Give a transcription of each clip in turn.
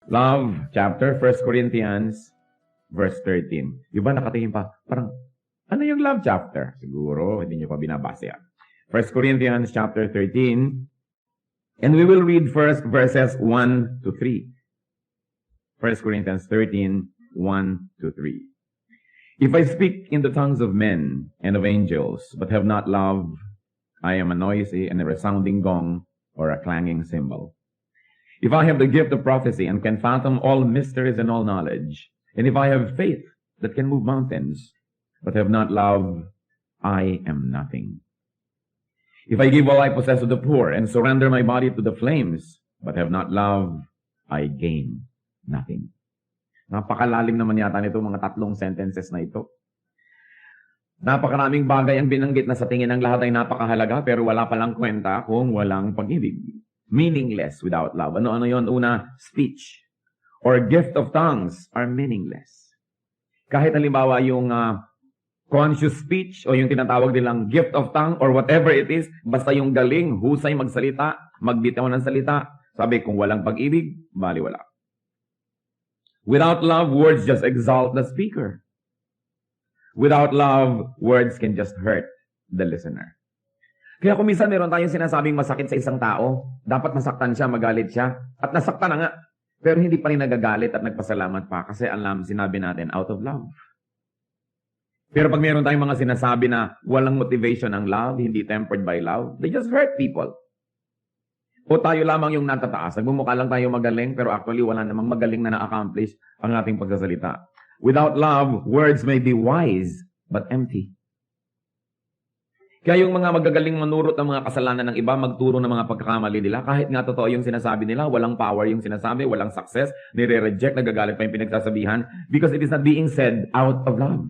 Love, chapter, 1 Corinthians, verse 13. Di ba nakatingin pa? Parang, ano yung love chapter? Siguro, hindi nyo pa binabasa yan. 1 Corinthians, chapter 13. And we will read first verses 1 to 3. 1 Corinthians 13, 1 to 3. If I speak in the tongues of men and of angels, but have not love, I am a noisy and a resounding gong or a clanging cymbal. If I have the gift of prophecy and can fathom all mysteries and all knowledge, and if I have faith that can move mountains, but have not love, I am nothing. If I give all I possess to the poor and surrender my body to the flames, but have not love, I gain nothing. Napakalalim naman yata nito mga tatlong sentences na ito. Napakaraming bagay ang binanggit na sa tingin ng lahat ay napakahalaga pero wala palang kwenta kung walang pag-ibig. Meaningless without love. Ano yon? Una, speech or gift of tongues are meaningless. Kahit halimbawa yung conscious speech o yung tinatawag nilang gift of tongue or whatever it is, basta yung galing, husay magsalita, magbitaw ng salita, sabi kung walang pag-ibig, baliwala. Without love, words just exalt the speaker. Without love, words can just hurt the listener. Kaya kung minsan meron tayong sinasabing masakit sa isang tao, dapat masaktan siya, magalit siya, at nasaktan na nga. Pero hindi pa rin nagagalit at nagpasalamat pa kasi alam, sinabi natin, out of love. Pero pag meron tayong mga sinasabi na walang motivation ng love, hindi tempered by love, they just hurt people. O tayo lamang yung natataas. Nagmumukha lang tayo magaling, pero actually wala namang magaling na na-accomplish ang ating pagsasalita. Without love, words may be wise, but empty. Kaya yung mga magagaling manurot ng mga kasalanan ng iba, magturo ng mga pagkakamali nila, kahit nga totoo yung sinasabi nila, walang power yung sinasabi, walang success, nire-reject, nagagalit pa yung pinagsasabihan, because it is not being said out of love.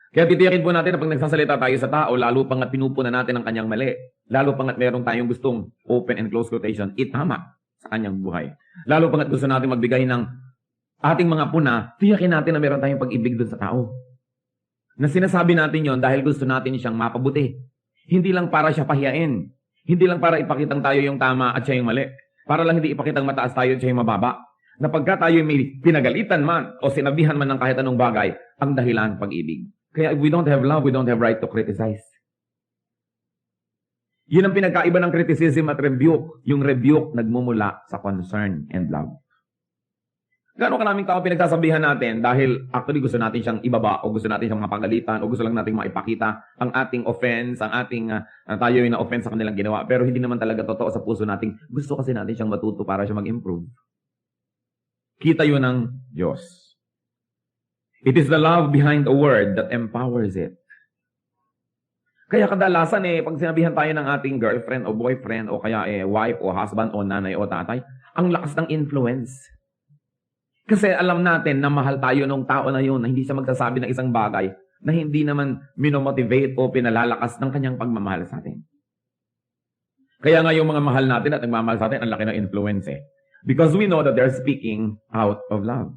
Kaya titiyakin po natin na pag nagsasalita tayo sa tao, lalo pang at pinupunan natin ang kanyang mali, lalo pang at meron tayong gustong open and close quotation, itama sa kanyang buhay. Lalo pang at gusto natin magbigay ng ating mga puna, tiyakin natin na meron tayong pag-ibig dun sa tao. Na sinasabi natin yon dahil gusto natin siyang mapabuti. Hindi lang para siya pahiyain. Hindi lang para ipakitang tayo yung tama at siya yung mali. Para lang hindi ipakitang mataas tayo at siya yung mababa. Na pagka tayo may pinagalitan man o sinabihan man ng kahit anong bagay, ang dahilan pag-ibig. Kaya if we don't have love, we don't have right to criticize. Yun ang pinagkaiba ng criticism at rebuke. Yung rebuke nagmumula sa concern and love. Gano'ng karaming tao pinagsasabihan natin dahil actually gusto natin siyang ibaba o gusto natin siyang mapagalitan o gusto lang natin maipakita ang ating offense, ang ating tayo yung na-offense sa kanilang ginawa. Pero hindi naman talaga totoo sa puso natin. Gusto kasi natin siyang matuto para siya mag-improve. Kita yun ng Diyos. It is the love behind a word that empowers it. Kaya kadalasan pag sinabihan tayo ng ating girlfriend o boyfriend o kaya wife o husband o nanay o tatay, ang lakas ng influence. Kasi alam natin na mahal tayo ng tao na yun na hindi siya magsasabi ng isang bagay na hindi naman minomotivate o pinalalakas ng kanyang pagmamahal sa atin. Kaya nga yung mga mahal natin at nagmamahal sa atin, ang laki ng influence Because we know that they're speaking out of love.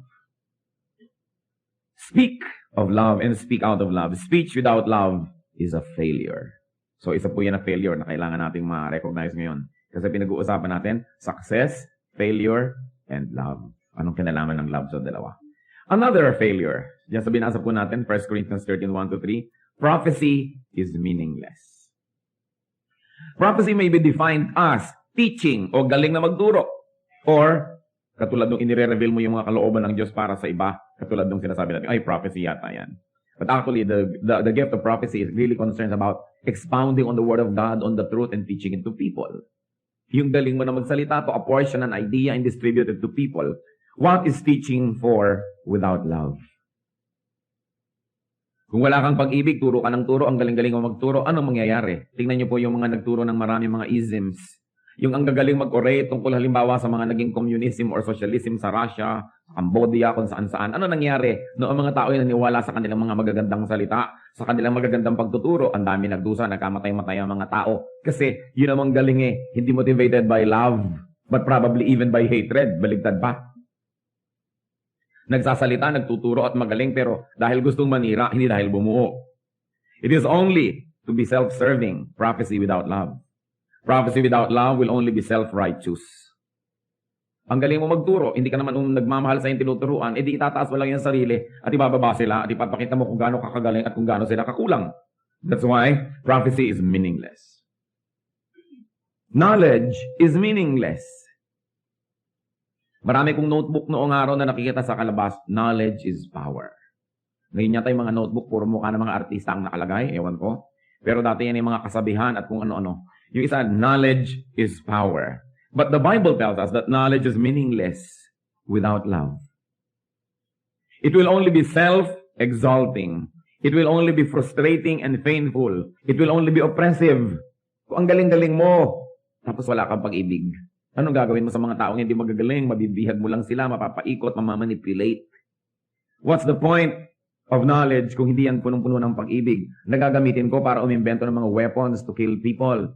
Speak of love and speak out of love. Speech without love is a failure. So isa po yan na failure na kailangan nating ma-recognize ngayon. Kasi pinag-uusapan natin, success, failure, and love. Anong kinalaman ng love sa dalawa? Another failure. Diyan sa binasa po natin, 1 Corinthians 13, 1-3, prophecy is meaningless. Prophecy may be defined as teaching o galing na magturo. Or, katulad nung inire-reveal mo yung mga kalooban ng Diyos para sa iba, katulad nung sinasabi natin, ay, prophecy yata yan. But actually, the gift of prophecy is really concerned about expounding on the Word of God, on the truth, and teaching it to people. Yung galing mo na magsalita to apportion an idea and distribute it to people. What is teaching for without love? Kung wala kang pag-ibig, turo ka ng turo, ang galing-galing mo magturo, anong mangyayari? Tingnan niyo po yung mga nagturo ng maraming mga isms. Yung ang gagaling mag-orate tungkol halimbawa sa mga naging communism or socialism sa Russia, Cambodia, kung saan-saan. Ano nangyari? Noong mga tao yung naniwala sa kanilang mga magagandang salita, sa kanilang magagandang pagtuturo, ang dami nagdusa, nagkamatay-matay ang mga tao. Kasi yun namang galing hindi motivated by love, but probably even by hatred. Baligtad pa. Nagsasalita, nagtuturo at magaling, pero dahil gustong manira, hindi dahil bumuo. It is only to be self-serving, prophecy without love. Prophecy without love will only be self-righteous. Ang galing mo magturo, hindi ka naman nagmamahal sa yung tinuturuan, edi itataas mo lang yung sarili at ibababa sila at ipapakita mo kung gaano kakagaling at kung gaano sila kakulang. That's why prophecy is meaningless. Knowledge is meaningless. Marami kong notebook noong araw na nakikita sa kalabas, knowledge is power. Ngayon yata yung mga notebook, puro mukha ng mga artista ang nakalagay, ewan ko. Pero dati yan yung mga kasabihan at kung ano-ano. Yung isa, knowledge is power. But the Bible tells us that knowledge is meaningless without love. It will only be self-exalting. It will only be frustrating and painful. It will only be oppressive. Kung ang galing-galing mo, tapos wala kang pag-ibig. Anong gagawin mo sa mga taong hindi magagaling? Mabibihag mo lang sila, mapapaikot, mamamanipulate. What's the point of knowledge kung hindi yan punong-puno ng pag-ibig? Nagagamitin ko para umimbento ng mga weapons to kill people.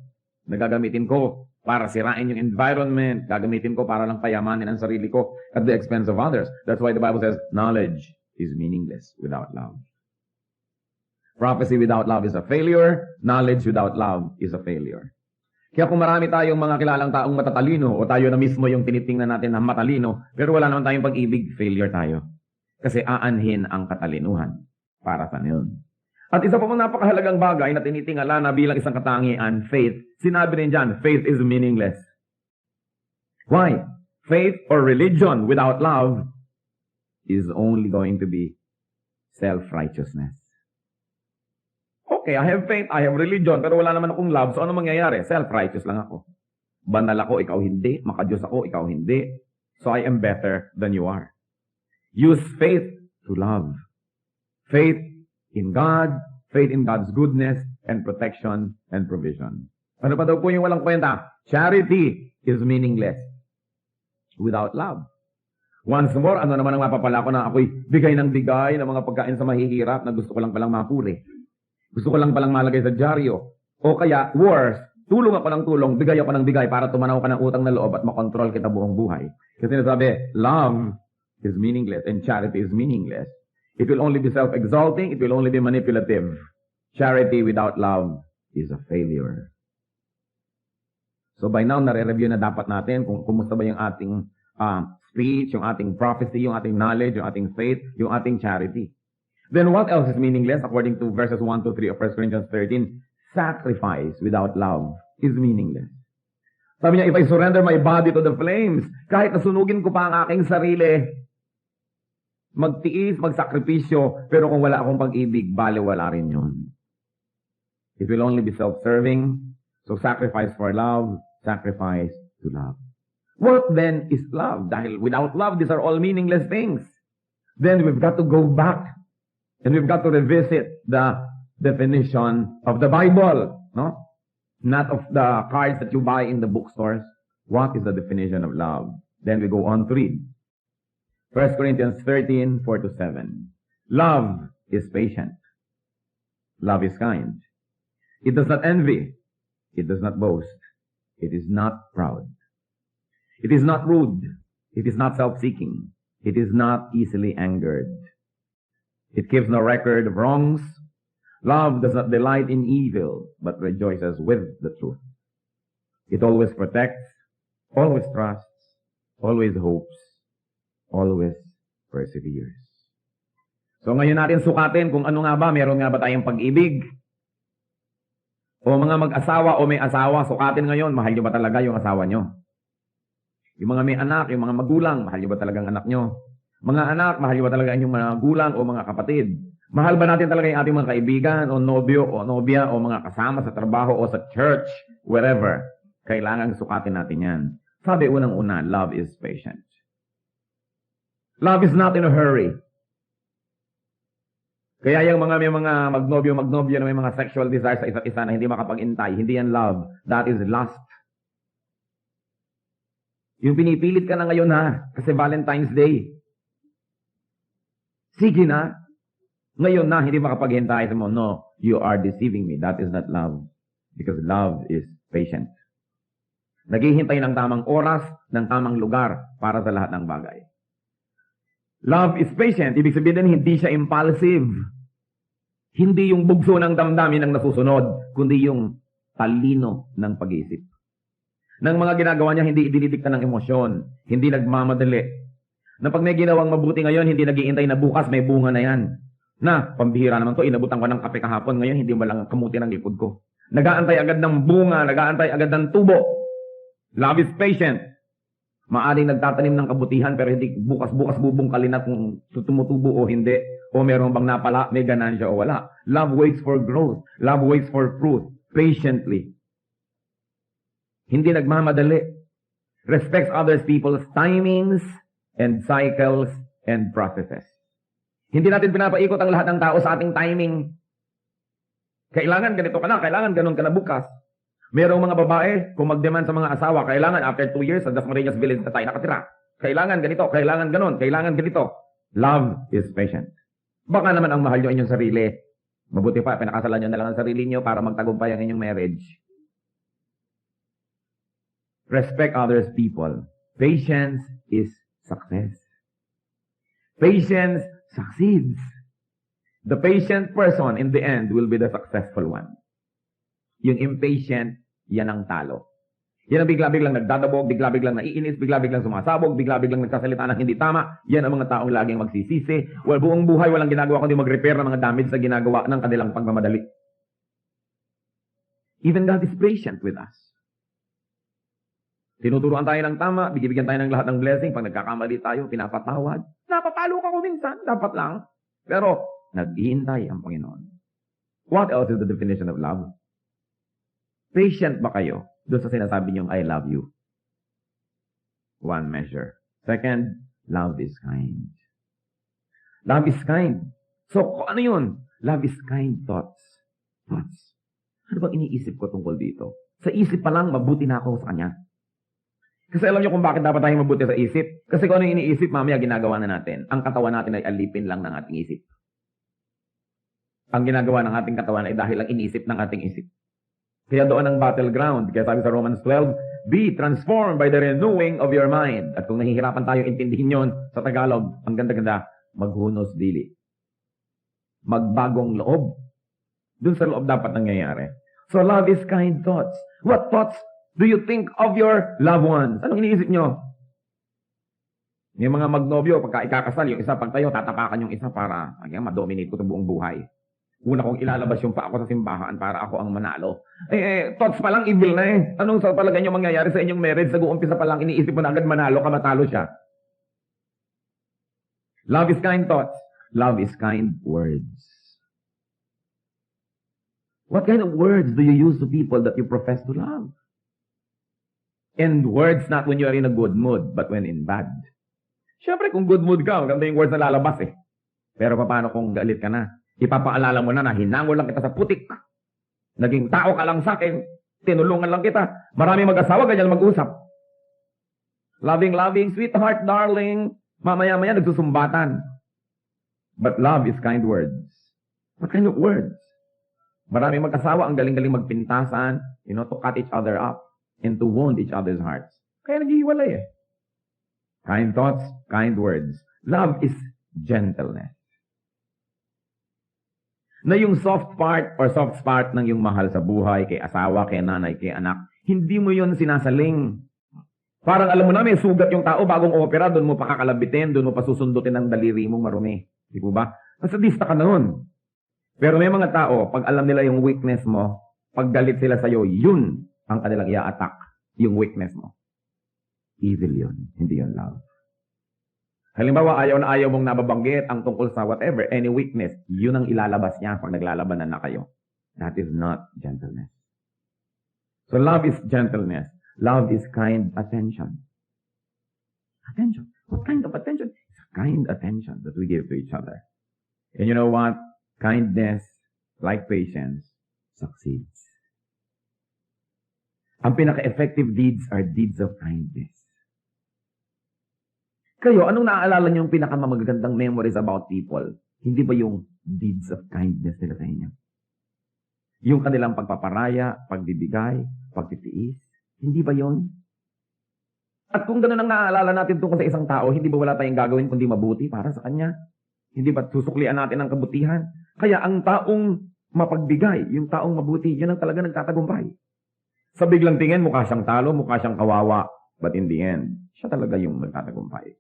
Nagagamitin ko para sirain yung environment. Gagamitin ko para lang payamanin ang sarili ko at the expense of others. That's why the Bible says, knowledge is meaningless without love. Prophecy without love is a failure. Knowledge without love is a failure. Kaya kung marami tayong mga kilalang taong matatalino o tayo na mismo yung tinitingnan natin na matalino, pero wala naman tayong pag-ibig, failure tayo. Kasi aanhin ang katalinuhan para sa yun. At isa pa pang napakahalagang bagay na tinitingala na bilang isang katangian, faith. Sinabi rin dyan, faith is meaningless. Why? Faith or religion without love is only going to be self-righteousness. Okay, I have faith, I have religion, pero wala naman akong love, so ano mangyayari? Self-righteous lang ako. Banal ako, ikaw hindi. Makadiyos ako, ikaw hindi. So I am better than you are. Use faith to love. Faith in God, faith in God's goodness and protection and provision. Ano pa daw po yung walang kwenta? Charity is meaningless without love. Once more, ano naman ang mapapala ko na ako'y bigay ng mga pagkain sa mahihirap na gusto ko lang palang mapuri. Gusto ko lang palang malagay sa dyaryo. O kaya, worse, tulong ako ng tulong, bigay ako ng bigay para tumanaw ka ng utang na loob at makontrol kita buong buhay. Kasi nasabi, love is meaningless and charity is meaningless. It will only be self-exalting, it will only be manipulative. Charity without love is a failure. So by now, nare-review na dapat natin kung kumusta ba yung ating speech, yung ating prophecy, yung ating knowledge, yung ating faith, yung ating charity. Then what else is meaningless according to verses 1 to 3 of 1 Corinthians 13? Sacrifice without love is meaningless. Sabi niya, if I surrender my body to the flames, kahit nasunugin ko pa ang aking sarili, magtiis, magsakripisyo, pero kung wala akong pag-ibig, baliwala rin yun. It will only be self-serving, so sacrifice for love, sacrifice to love. What then is love? Dahil without love, these are all meaningless things. Then we've got to go back and we've got to revisit the definition of the Bible, no? Not of the cards that you buy in the bookstores. What is the definition of love? Then we go on to read. 1 Corinthians 13, 4 to 7. Love is patient. Love is kind. It does not envy. It does not boast. It is not proud. It is not rude. It is not self-seeking. It is not easily angered. It keeps no record of wrongs. Love does not delight in evil, but rejoices with the truth. It always protects, always trusts, always hopes, always perseveres. So ngayon natin sukatin kung ano nga ba, meron nga ba tayong pag-ibig? O mga mag-asawa o may asawa, sukatin ngayon, mahal nyo ba talaga yung asawa nyo? Yung mga may anak, yung mga magulang, mahal nyo ba talaga ang anak nyo? Mga anak, mahal nyo ba talaga inyong mga gulang o mga kapatid? Mahal ba natin talaga yung ating mga kaibigan o nobyo o nobya o mga kasama sa trabaho o sa church, wherever? Kailangan sukatin natin yan. Sabi unang-una, love is patient. Love is not in a hurry. Kaya yung mga may mga magnobyo na may mga sexual desires sa isa't isa na hindi makapag-intay, hindi yan love. That is lust. Yung pinipilit ka na ngayon ha, kasi Valentine's Day. Sige na. Ngayon na, hindi makapaghintay mo. No, you are deceiving me. That is not love. Because love is patient. Naghihintay ng tamang oras, ng tamang lugar para sa lahat ng bagay. Love is patient. Ibig sabihin din, hindi siya impulsive. Hindi yung bugso ng damdamin ang nasusunod, kundi yung talino ng pag-iisip. Ng mga ginagawa niya, hindi idinidikta ng emosyon. Hindi nagmamadali. Na pag may ginawang mabuti ngayon, hindi nag-iintay na bukas may bunga na yan. Na, pambihira naman to, inabutan ko ng kape kahapon, ngayon hindi mo lang kamuti ng likod ko. Nag-aantay agad ng bunga, nag-aantay agad ng tubo. Love is patient. Maaring nagtatanim ng kabutihan pero hindi bukas-bukas bubungkalin na kung tumutubo o hindi. O meron bang napala, may ganansya o wala. Love waits for growth. Love waits for fruit. Patiently. Hindi nagmamadali. Respects others people's timings and cycles and processes. Hindi natin pinapaikot ang lahat ng tao sa ating timing. Kailangan ganito ka na, kailangan ganun ka na bukas. Merong mga babae, kung mag-demand sa mga asawa, kailangan after 2 years, sa Dasmariñas Village na tayo nakatira. Kailangan ganito, kailangan ganun, kailangan ganito. Love is patient. Baka naman ang mahal nyo inyong sarili. Mabuti pa, pinakasalan nyo na lang ang sarili nyo para magtagumpay ang inyong marriage. Respect others people. Patience is success. Patience succeeds. The patient person in the end will be the successful one. Yung impatient, yan ang talo. Yan ang bigla-biglang nagdadabog, bigla-biglang naiinis, bigla-biglang sumasabog, bigla-biglang nagsasalita ng hindi tama. Yan ang mga taong laging magsisisi. Well, buong buhay walang ginagawa kundi mag-repair ng mga damage na ginagawa ng kanilang pagmamadali. Even God is patient with us. Tinuturuan tayo ng tama, bigyan tayo ng lahat ng blessing. Pag nagkakamali tayo, pinapatawad. Napapalo ka ko minsan, dapat lang. Pero, naghihintay ang Panginoon. What else is the definition of love? Patient ba kayo doon sa sinasabi niyong I love you? One measure. Second, love is kind. Love is kind. So, ano yun? Love is kind thoughts. Thoughts. Ano bang iniisip ko tungkol dito? Sa isip pa lang, mabuti na ako sa kanya. Kasi alam niyo kung bakit dapat tayong mabuti sa isip? Kasi kung ano yung iniisip, mamaya ginagawa na natin. Ang katawan natin ay alipin lang ng ating isip. Ang ginagawa ng ating katawan ay dahil ang iniisip ng ating isip. Kaya doon ang battleground. Kaya sabi sa Romans 12, be transformed by the renewing of your mind. At kung nahihirapan tayo intindihin yon sa Tagalog, ang ganda-ganda, maghunos dili. Magbagong loob. Doon sa loob dapat nangyayari. So love is kind thoughts. What thoughts do you think of your loved ones? Anong iniisip nyo? Yung mga magnobyo, pagka ikakasal, yung isa pagtayo, tatapakan yung isa para ma-dominate ko sa buong buhay. Una kong ilalabas yung pa ako sa simbahan para ako ang manalo. Thoughts pa lang, evil na eh. Anong sa palagay nyo mangyayari sa inyong marriage? Nag-uumpisa pa lang, iniisip mo na agad manalo ka, matalo siya. Love is kind thoughts. Love is kind words. What kind of words do you use to people that you profess to love? And words not when you are in a good mood, but when in bad. Siyempre, kung good mood ka, ganda yung words na lalabas eh. Pero paano kung galit ka na? Ipapaalala mo na hinangol lang kita sa putik. Naging tao ka lang sa akin. Tinulungan lang kita. Maraming mag-asawa, ganyan mag-usap. Loving, sweetheart, darling. Mamaya-maya nagsusumbatan. But love is kind words. What kind of words? Maraming mag-asawa, ang galing-galing magpintasan, to cut each other up and to wound each other's hearts. Kaya naghihiwalay eh. Kind thoughts, kind words. Love is gentleness. Na yung soft part or soft spot ng yung mahal sa buhay, kay asawa, kay nanay, kay anak, hindi mo yun sinasaling. Parang alam mo na, may sugat yung tao bagong opera, doon mo pakakalabitin, doon mo pasusundutin ng daliri mong marumi. Di po ba? Nasadista ka na nun. Pero may mga tao, pag alam nila yung weakness mo, pag galit sila sa'yo, yun ang kanilang i-attack, yung weakness mo. Evil yun, hindi yun love. Halimbawa, ayaw na ayaw mong nababanggit ang tungkol sa whatever, any weakness, yun ang ilalabas niya pag naglalabanan na kayo. That is not gentleness. So love is gentleness. Love is kind attention. Attention. What kind of attention? It's kind attention that we give to each other. And you know what? Kindness, like patience, succeeds. Ang pinaka-effective deeds are deeds of kindness. Kayo, anong naaalala niyo yung pinakamagagandang memories about people? Hindi ba yung deeds of kindness nila sa inyo? Yung kanilang pagpaparaya, pagbibigay, pagtitiis? Hindi ba yon? At kung gano'n ang naaalala natin tungkol sa isang tao, hindi ba wala tayong gagawin kundi mabuti para sa kanya? Hindi ba susuklian natin ang kabutihan? Kaya ang taong mapagbigay, yung taong mabuti, yun ang talaga nagtatagumpay. Sa biglang tingin, mukha siyang talo, mukha siyang kawawa. But in the end, siya talaga yung magtatagumpay.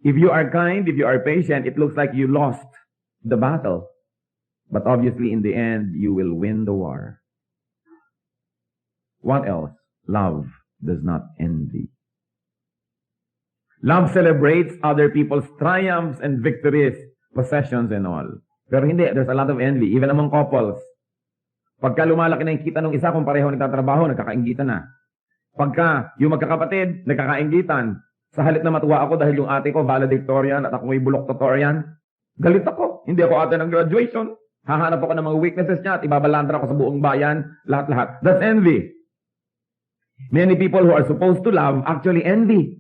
If you are kind, if you are patient, it looks like you lost the battle. But obviously, in the end, you will win the war. What else? Love does not envy. Love celebrates other people's triumphs and victories, possessions and all. Pero hindi, there's a lot of envy, even among couples. Pagka lumalaki na yung kita ng isa, kung pareho nagtatrabaho, nagkakainggitan na. Pagka yung magkakapatid, nagkakainggitan. Sa halip na matuwa ako dahil yung ate ko valedictorian at ako may bulok-tutorian, galit ako. Hindi ako ate ng graduation. Hahanap ako ng mga weaknesses niya at ibabalandra ako sa buong bayan, lahat-lahat. That's envy. Many people who are supposed to love actually envy.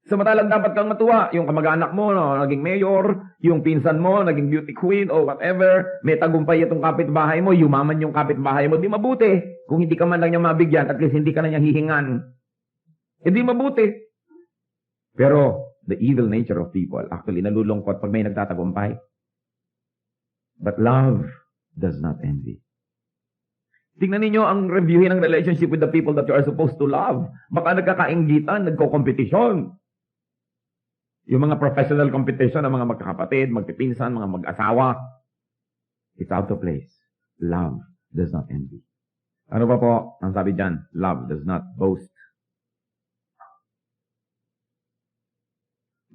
Samantalang dapat kang matuwa. Yung kamag-anak mo, no, naging mayor, yung pinsan mo, naging beauty queen, or whatever, may tagumpay itong kapitbahay mo, yumaman yung kapitbahay mo, di mabuti. Kung hindi ka man lang niya mabigyan, at least hindi ka na niya hihingan. Hindi mabuti. Pero, the evil nature of people, actually, nalulungkot pag may nagtatagumpay. But love does not envy. Tingnan ninyo ang reviewin ng relationship with the people that you are supposed to love. Baka nagkakainggitan, nagko-competition. Yung mga professional competition ng mga magkakapatid, magpipinsan, mga mag-asawa. It's out of place. Love does not envy. Ano pa po ang sabi dyan? Love does not boast.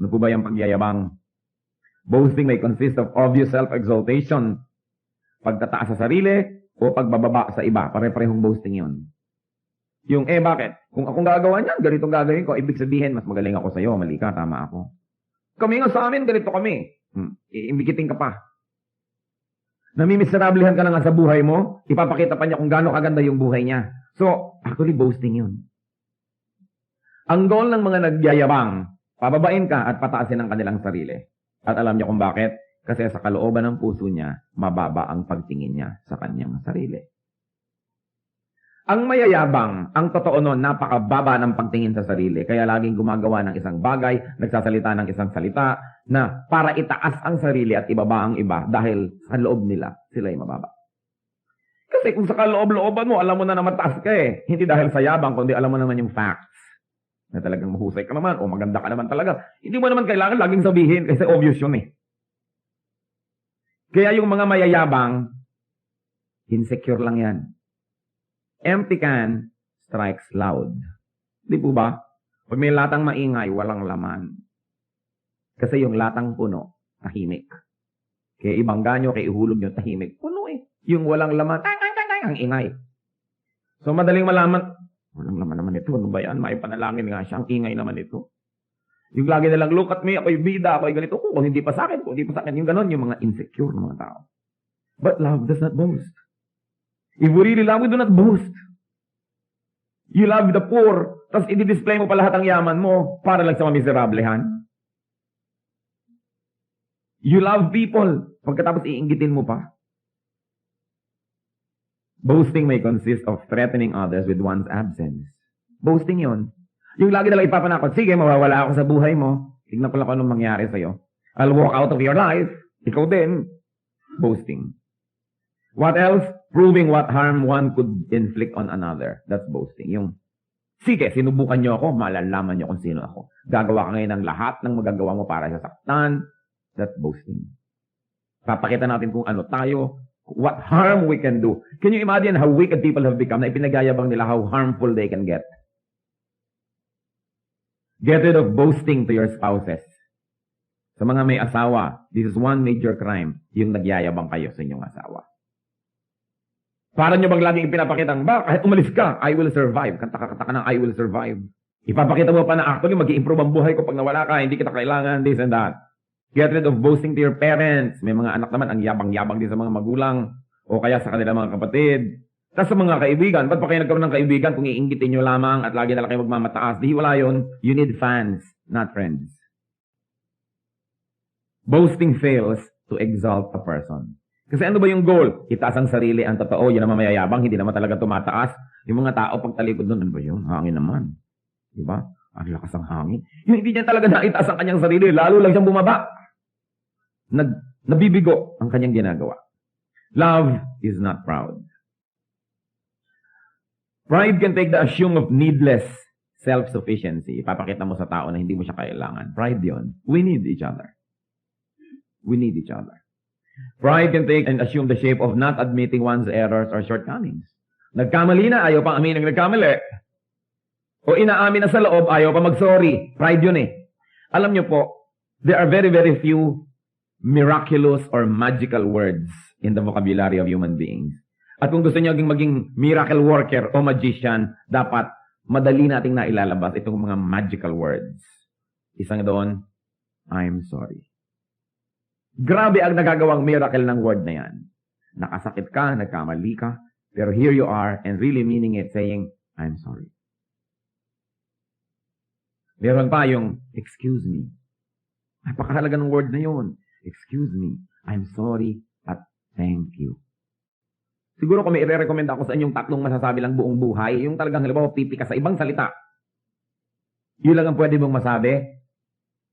Ano po ba yung pagyayabang? Boasting may consist of obvious self-exaltation. Pagtataas sa sarili o pagbababa sa iba. Pare-parehong boasting yun. Yung, bakit? Kung akong gagawa niyan, ganitong gagawin ko, ibig sabihin, mas magaling ako sa'yo, mali ka, tama ako. Kami nga sa amin, ganito kami. Imbikitin ka pa. Namimiserablehan ka na nga sa buhay mo, ipapakita pa niya kung gaano kaganda yung buhay niya. So, actually, boasting yun. Ang goal ng mga nagyayabang, pababain ka at pataasin ang kanilang sarili. At alam niyo kung bakit? Kasi sa kalooban ng puso niya, mababa ang pagtingin niya sa kanyang sarili. Ang mayayabang, ang totoo nun, napakababa ng pagtingin sa sarili. Kaya laging gumagawa ng isang bagay, nagsasalita ng isang salita, na para itaas ang sarili at ibaba ang iba dahil sa loob nila, sila ay mababa. Kasi kung sa kaloob-looban mo, alam mo na mataas ka eh. Hindi dahil sa yabang, kundi alam mo naman yung facts. Na talagang mahusay ka naman o maganda ka naman talaga. Hindi mo naman kailangan laging sabihin kasi obvious yun eh. Kaya yung mga mayayabang, insecure lang yan. Empty can strikes loud. Di po ba? Pag may latang maingay, walang laman. Kasi yung latang puno, tahimik. Kaya ibangga nyo, kaya ihulog nyo, tahimik. Puno eh. Yung walang laman, ang ingay. So madaling malaman, walang laman naman ito. Ano ba yan? May panalangin nga siya. Ang ingay naman ito. Yung lagi nilang look at me, ako'y bida, ako'y ganito. Kung hindi pa sa akin, kung hindi pa sa akin. Yung ganon, yung mga insecure ng mga tao. But love does not boast. If we really love, we do not boast. You love the poor, tapos i-display mo pa lahat ang yaman mo para lang sa mamiserablehan. You love people, pagkatapos iinggitin mo pa. Boasting may consist of threatening others with one's absence. Boasting yon. Yung lagi nalang ipapanakot, sige, mawawala ako sa buhay mo. Tignan ko lang kung anong mangyari sa'yo. I'll walk out of your life. Ikaw din. Boasting. What else? Proving what harm one could inflict on another. That's boasting. Yung, sige, sinubukan nyo ako, malalaman nyo kung sino ako. Gagawa ka ngayon ng lahat ng magagawa mo para sa saktan. That's boasting. Papakita natin kung ano tayo, what harm we can do. Can you imagine how wicked people have become na ipinagayabang nila how harmful they can get? Get rid of boasting to your spouses. Sa mga may asawa, this is one major crime, yung nagyayabang kayo sa inyong asawa. Para nyo bang laging ipinapakitang, kahit umalis ka, I will survive. Kanta ka ng I will survive. Ipapakita mo pa na actually mag-i-improve ang buhay ko pag nawala ka, hindi kita kailangan, this and that. Get rid of boasting to your parents. May mga anak naman, ang yabang-yabang din sa mga magulang o kaya sa kanila mga kapatid. Tapos sa mga kaibigan, ba't pa kayo nagkaroon ng kaibigan kung iinggitin nyo lamang at lagi na lang kayo magmamataas? Di wala yun. You need fans, not friends. Boasting fails to exalt a person. Kasi ano ba yung goal? Itaas ang sarili, ang totoo, yun naman mayayabang, hindi naman talaga tumataas. Yung mga tao pagtalikod doon, ano ba yun? Hangin naman. Diba? Ang lakas ng hangin. Yung hindi niya talaga naitaas ang kanyang sarili, lalo lang siyang bumaba. Nabibigo ang kanyang ginagawa. Love is not proud. Pride can take the assume of needless self-sufficiency. Ipapakita mo sa tao na hindi mo siya kailangan. Pride yon. We need each other. We need each other. Pride can take and assume the shape of not admitting one's errors or shortcomings. Nagkamali na, ayaw pang aminin ng nagkamali. O inaamin na sa loob, ayaw pa mag-sorry. Pride yun eh. Alam niyo po, there are very, very few miraculous or magical words in the vocabulary of human beings. At kung gusto niyo maging miracle worker o magician, dapat madali nating nailalabas itong mga magical words. Isang doon, I'm sorry. Grabe ang nagagawang miracle ng word na yan. Nakasakit ka, nagkamali ka, pero here you are and really meaning it, saying, I'm sorry. Meron pa yung, excuse me. Napakahalaga ng word na yun. Excuse me, I'm sorry, at thank you. Siguro kung may i-recommend ako sa inyong tatlong masasabi lang buong buhay, yung talagang halimbawa pipi ka sa ibang salita. Yun lang ang pwede mong masabi.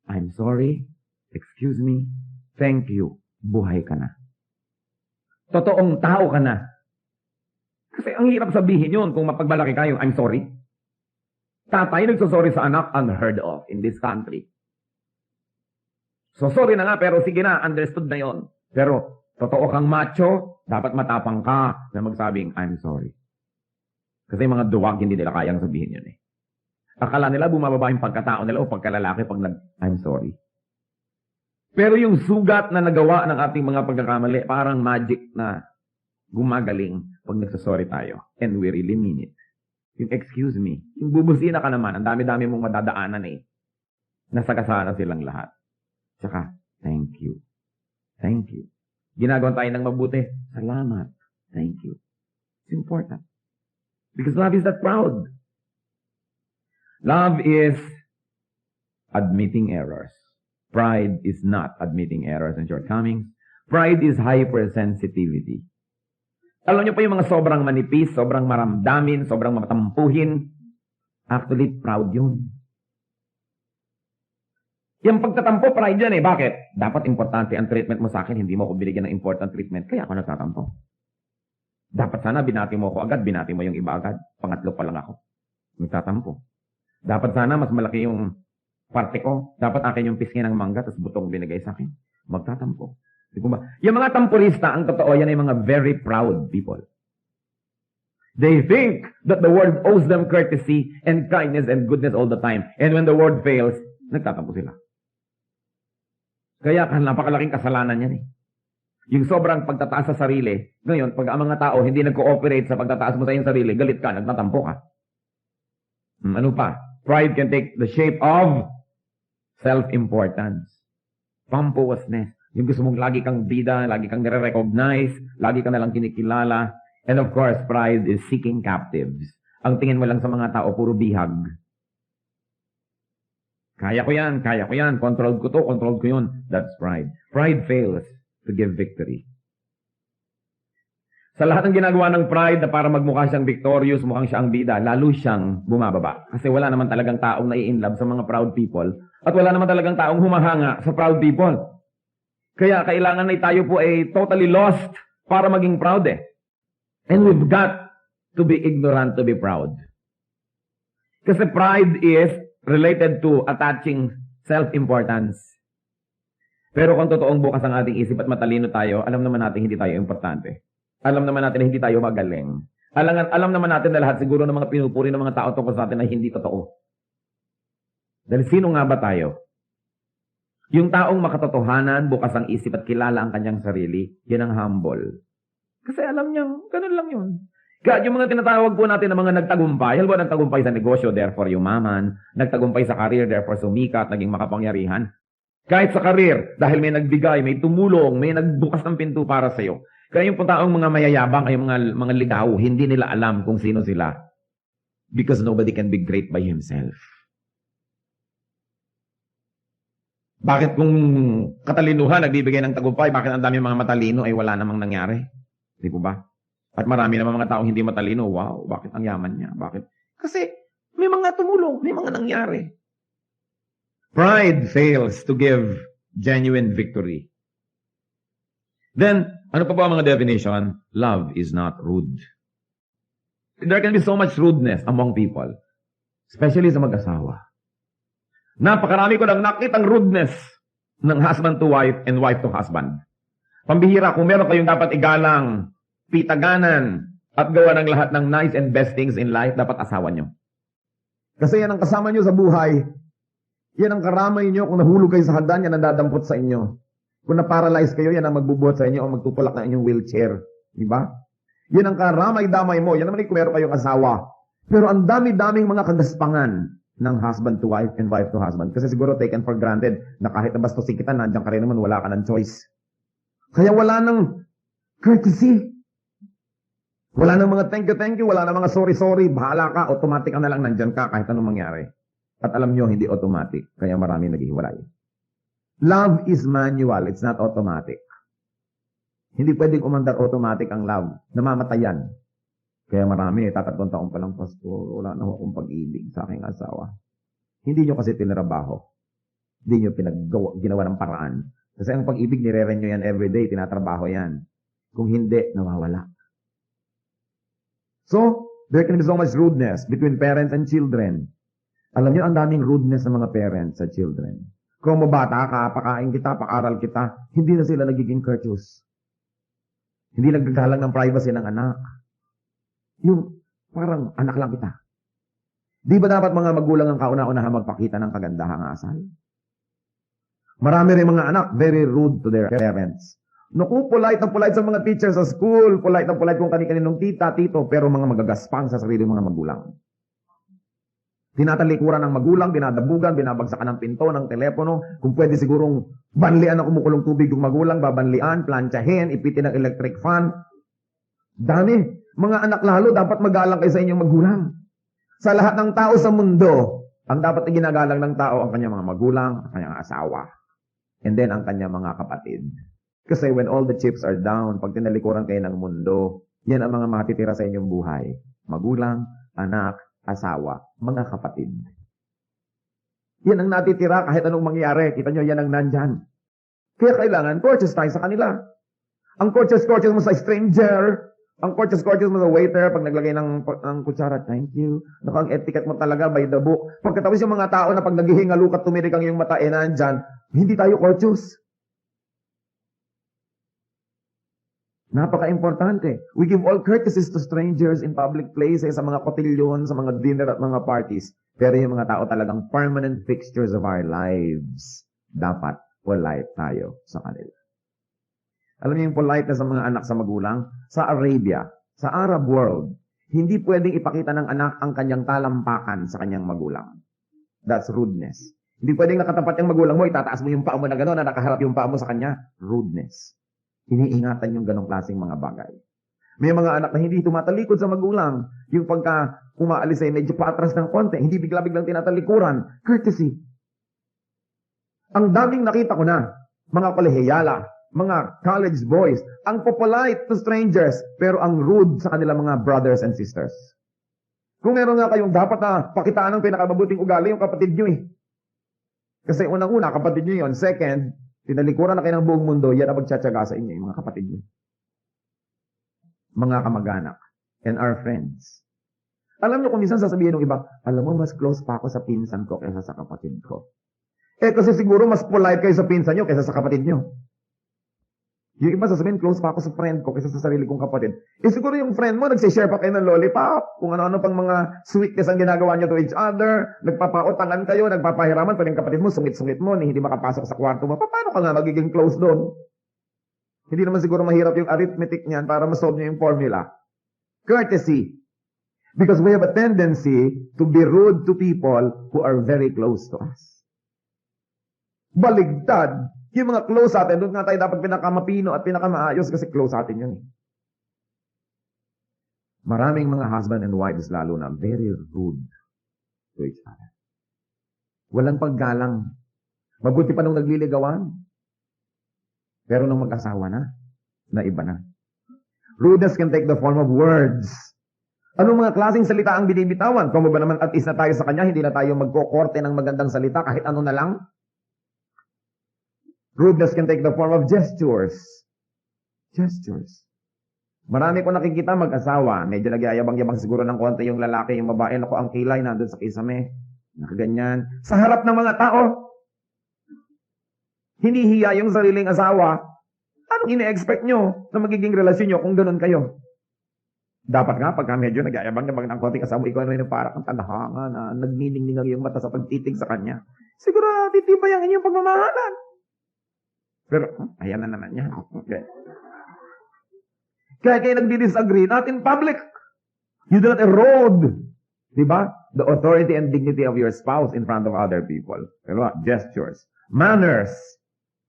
I'm sorry, excuse me, thank you, buhay ka na. Totoong tao ka na. Kasi ang hirap sabihin yun kung mapagbalaki kayo, I'm sorry. Tatay nagsasorry sa anak, unheard of in this country. So sorry na nga, pero sige na, understood na yon. Pero totoo kang macho, dapat matapang ka na magsabing, I'm sorry. Kasi mga duwag, hindi nila kayang sabihin yun eh. Akala nila bumababa yung pagkatao nila o pagkalalaki pag I'm sorry. Pero yung sugat na nagawa ng ating mga pagkakamali, parang magic na gumagaling pag nagsasorry tayo. And we really mean it. Yung excuse me, yung bubusina ka naman, ang dami-dami mong madadaanan eh. Nasagasana silang lahat. Tsaka, thank you. Thank you. Ginagawa tayo ng mabuti. Salamat. Thank you. It's important. Because love is that proud. Love is admitting errors. Pride is not admitting errors and shortcomings. Pride is hypersensitivity. Alam niyo pa yung mga sobrang manipis, sobrang maramdamin, sobrang matampuhin. Actually, proud yun. Yung pagtatampo, pride yan eh. Bakit? Dapat importante ang treatment mo sa akin, hindi mo ako binigyan ng important treatment, kaya ako nagtatampo. Dapat sana binati mo ako agad, binati mo yung iba agad. Pangatlo pa lang ako. Nagtatampo. Dapat sana mas malaki yung parte ko. Dapat akin yung pisngi ng mangga, tapos butong binigay sa akin. Magtatampo. Di ba? Yung mga tampurista, ang totoo, yan ay mga very proud people. They think that the world owes them courtesy and kindness and goodness all the time. And when the world fails, nagtatampo sila. Kaya napakalaking kasalanan yan eh. Yung sobrang pagtataas sa sarili, ngayon, pag ang mga tao hindi nag-cooperate sa pagtataas mo sa iyong sarili, galit ka, nagtatampo ka. Ano pa? Pride can take the shape of self-importance. Pompousness. Yung gusto mong lagi kang bida, lagi kang nire-recognize, lagi kang nalang kinikilala. And of course, pride is seeking captives. Ang tingin mo lang sa mga tao, puro bihag. Kaya ko yan, control ko to, control ko yun. That's pride. Pride fails to give victory. Sa lahat ng ginagawa ng pride na para magmukha siyang victorious, mukhang siya ang bida, lalo siyang bumababa. Kasi wala naman talagang taong nai-inlove sa mga proud people at wala naman talagang taong humahanga sa proud people. Kaya kailangan na tayo po ay totally lost para maging proud eh. And we've got to be ignorant to be proud. Kasi pride is related to attaching self-importance. Pero kung totoong bukas ang ating isip at matalino tayo, alam naman natin hindi tayo importante. Alam naman natin na hindi tayo magaling. Alam naman natin na lahat siguro ng mga pinupuri ng mga tao tungkol sa atin ay hindi totoo. Dahil sino nga ba tayo? Yung taong makatotohanan, bukas ang isip at kilala ang kanyang sarili, yan ang humble. Kasi alam niyang, ganun lang yun. Kaya yung mga tinatawag po natin ng mga nagtagumpay, halimbawa nagtagumpay sa negosyo, therefore yumaman, nagtagumpay sa career, therefore sumikat, naging makapangyarihan. Kahit sa career, dahil may nagbigay, may tumulong, may nagbukas ng pinto para sa iyo. Kaya yung taong mga mayayabang ay mga ligaw, hindi nila alam kung sino sila. Because nobody can be great by himself. Bakit kung katalinuhan nagbibigay ng tagumpay, bakit ang dami mga matalino ay wala namang nangyari? Di po ba? At marami naman mga taong hindi matalino. Wow, bakit ang yaman niya? Bakit? Kasi may mga tumulong, may mga nangyari. Pride fails to give genuine victory. Then, ano pa ba ang mga definition? Love is not rude. There can be so much rudeness among people, especially sa mag-asawa. Napakarami ko nang nakitang rudeness ng husband to wife and wife to husband. Pambihira, kung meron kayong dapat igalang, pitaganan, at gawa ng lahat ng nice and best things in life, dapat asawa nyo. Kasi yan ang kasama nyo sa buhay. Yan ang karamay nyo. Kung nahulog kayo sa hagdan, yan ang dadampot sa inyo. Kung na-paralyze kayo, yan ang magbubuhat sa inyo o magtutulak na inyong wheelchair. Diba? Yan ang karamay-damay mo. Yan naman kung meron kayong asawa. Pero ang dami-daming mga kagaspangan ng husband to wife and wife to husband. Kasi siguro taken for granted na kahit na bastusin kita, nandiyan ka rin naman, wala ka ng choice. Kaya wala nang courtesy. Wala nang mga thank you, wala nang mga sorry, bahala ka, automatic ka na lang nandiyan ka kahit anong mangyari. At alam nyo, hindi automatic. Kaya marami naghihiwalay. Love is manual, it's not automatic. Hindi pwedeng umandar automatic ang love. Namamatayan. Kaya marami, tatatlong taon pa lang, Pastor, wala na akong pag-ibig sa aking asawa. Hindi nyo kasi tinrabaho. Hindi nyo ginawa ng paraan. Kasi ang pag-ibig, nire-renew yan everyday, tinatrabaho yan. Kung hindi, nawawala. So, there can be so much rudeness between parents and children. Alam nyo, ang daming rudeness ng mga parents sa children. Kung mabata ka, pakain kita, pakaral kita, hindi na sila nagiging courteous. Hindi nagkagalang ng privacy ng anak. Yung parang anak lang kita. Di ba dapat mga magulang ang kauna-unahan magpakita ng kagandahang asal? Marami rin mga anak, very rude to their parents. Naku, polite na polite sa mga teachers sa school, polite na polite kung kani-kaninong tita, tito, pero mga magagaspang sa sarili mga magulang. Tinatalikuran ng magulang, binadabugan, binabagsakan ng pinto, ng telepono. Kung pwede sigurong banlian ng kumukulong tubig yung magulang, babanlian, plantsahin, ipitin ng electric fan. Dami. Mga anak lalo, dapat magalang kayo sa inyong magulang. Sa lahat ng tao sa mundo, ang dapat ginagalang ng tao ang kanyang mga magulang, ang kanyang asawa, and then ang kanyang mga kapatid. Kasi when all the chips are down, pag tinalikuran kayo ng mundo, yan ang mga matitira sa inyong buhay. Magulang, anak, asawa, mga kapatid. Yan ang natitira kahit anong mangyari. Kita nyo, yan ang nandyan. Kaya kailangan, courteous tayo sa kanila. Ang courteous mo sa stranger, ang courteous mo sa waiter, pag naglagay ng kutsara, thank you. Ang etiquette mo talaga by the book. Pagkatapos yung mga tao na pag naghihingalo ka, tumirik ang iyong mata, nandyan, hindi tayo courteous. Napaka-importante. We give all courtesies to strangers in public places, sa mga kotilyon, sa mga dinner at mga parties. Pero yung mga tao talagang permanent fixtures of our lives, dapat polite tayo sa kanila. Alam niyo yung politeness ng mga anak sa magulang? Sa Arabia, sa Arab world, hindi pwedeng ipakita ng anak ang kanyang talampakan sa kanyang magulang. That's rudeness. Hindi pwedeng nakatapat yung magulang mo, itataas mo yung paa mo na gano'n, na nakaharap yung paa mo sa kanya. Rudeness. Iniingatan yung ganong klaseng mga bagay. May mga anak na hindi tumatalikod sa magulang. Yung pagka umaalis ay medyo paatras ng konti, hindi bigla-biglang tinatalikuran. Courtesy. Ang daming nakita ko na, mga kolehiyala, mga college boys, ang polite to strangers, pero ang rude sa kanilang mga brothers and sisters. Kung meron nga kayong dapat na pakitaan ng pinakamabuting ugali, yung kapatid nyo eh. Kasi unang-una, kapatid nyo yun. Second, tinalikuran na kayo ng buong mundo, yan ang magtsatsaga sa inyo, yung mga kapatid nyo. Mga kamag-anak and our friends. Alam nyo kung minsan sasabihin ng iba, alam mo, mas close pa ako sa pinsan ko kaysa sa kapatid ko. Kasi siguro mas polite kayo sa pinsan nyo kaysa sa kapatid nyo. Yung iba sasabihin, close pa ako sa friend ko kaysa sa sarili kong kapatid. Siguro yung friend mo, nagsishare pa kayo ng lollipop, kung ano-ano pang mga sweetness ang ginagawa nyo to each other, nagpapautangan kayo, nagpapahiraman, pero yung kapatid mo, sungit-sungit mo, hindi makapasok sa kwarto mo, paano ka nga magiging close doon? Hindi naman siguro mahirap yung arithmetic niyan para masolve nyo yung formula. Courtesy. Because we have a tendency to be rude to people who are very close to us. Baligtad. Yung mga close sa atin, doon nga tayo dapat pinakamapino at pinakamaayos kasi close sa atin yun. Maraming mga husband and wives lalo na very rude to each other. Walang paggalang. Mabuti pa nung nagliligawan. Pero nung mag-asawa na iba na. Rudeness can take the form of words. Anong mga klaseng salita ang binibitawan? Kung ba naman at least na tayo sa kanya, hindi na tayo magkokorte ng magandang salita kahit ano na lang? Rudeness can take the form of gestures. Gestures. Marami ko nakikita mag-asawa, medyo nagyayabang-yabang siguro ng konti yung lalaki, yung babae, naku, ang kilay nandun sa kisame, nakaganyan. Sa harap ng mga tao, hinihiya yung sariling asawa. Anong ine-expect nyo na magiging relasyon nyo kung ganun kayo? Dapat nga, pagka medyo nagyayabang-yabang ng konting asawa, ikaw na parang ang tadhanga na nagniningningang yung mata sa pagtitig sa kanya. Siguro, titibay ang inyong pagmamahalan. Pero, ayan na naman yan. Okay. Kaya kayo nagdi-disagree, not in public. You do not erode, di ba? The authority and dignity of your spouse in front of other people. Pero gestures, manners,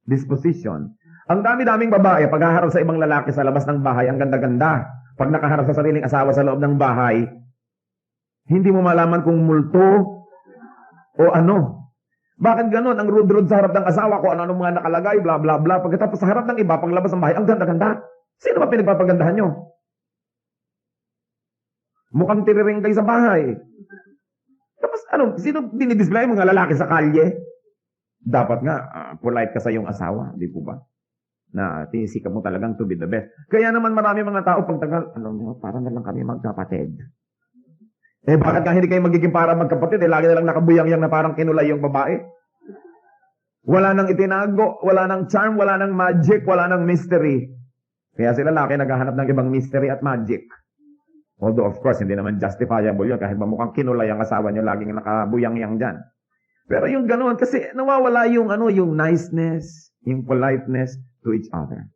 disposition. Ang dami-daming babae, paghaharap sa ibang lalaki sa labas ng bahay, ang ganda-ganda. Pag nakaharap sa sariling asawa sa loob ng bahay, hindi mo malaman kung multo o ano. Bakit ganon? Ang rude-rude sa harap ng asawa ko, ano mga nakalagay, bla bla bla. Pagkatapos sa harap ng iba, paglabas ng bahay, ang ganda-ganda. Sino ba pinagpapagandahan nyo? Mukhang tiriring kayo sa bahay. Tapos ano, sino dinidisplay mga lalaki sa kalye? Dapat nga, polite ka sa iyong asawa, di po ba? Na tinisikap mo talagang to be the best. Kaya naman marami mga tao pagtagal, parang na lang kami magkapatid. Bakit nga hindi kayo magiging para magkapatid? Lagi na lang nakabuyang-yang na parang kinulay yung babae. Wala nang itinago, wala nang charm, wala nang magic, wala nang mystery. Kaya sila lalaki naghahanap ng ibang mystery at magic. Although of course, hindi naman justifiable yun kahit mukhang kinulay ang asawa nyo, laging nakabuyang-yang dyan. Pero yung ganoon, kasi nawawala yung niceness, yung politeness to each other.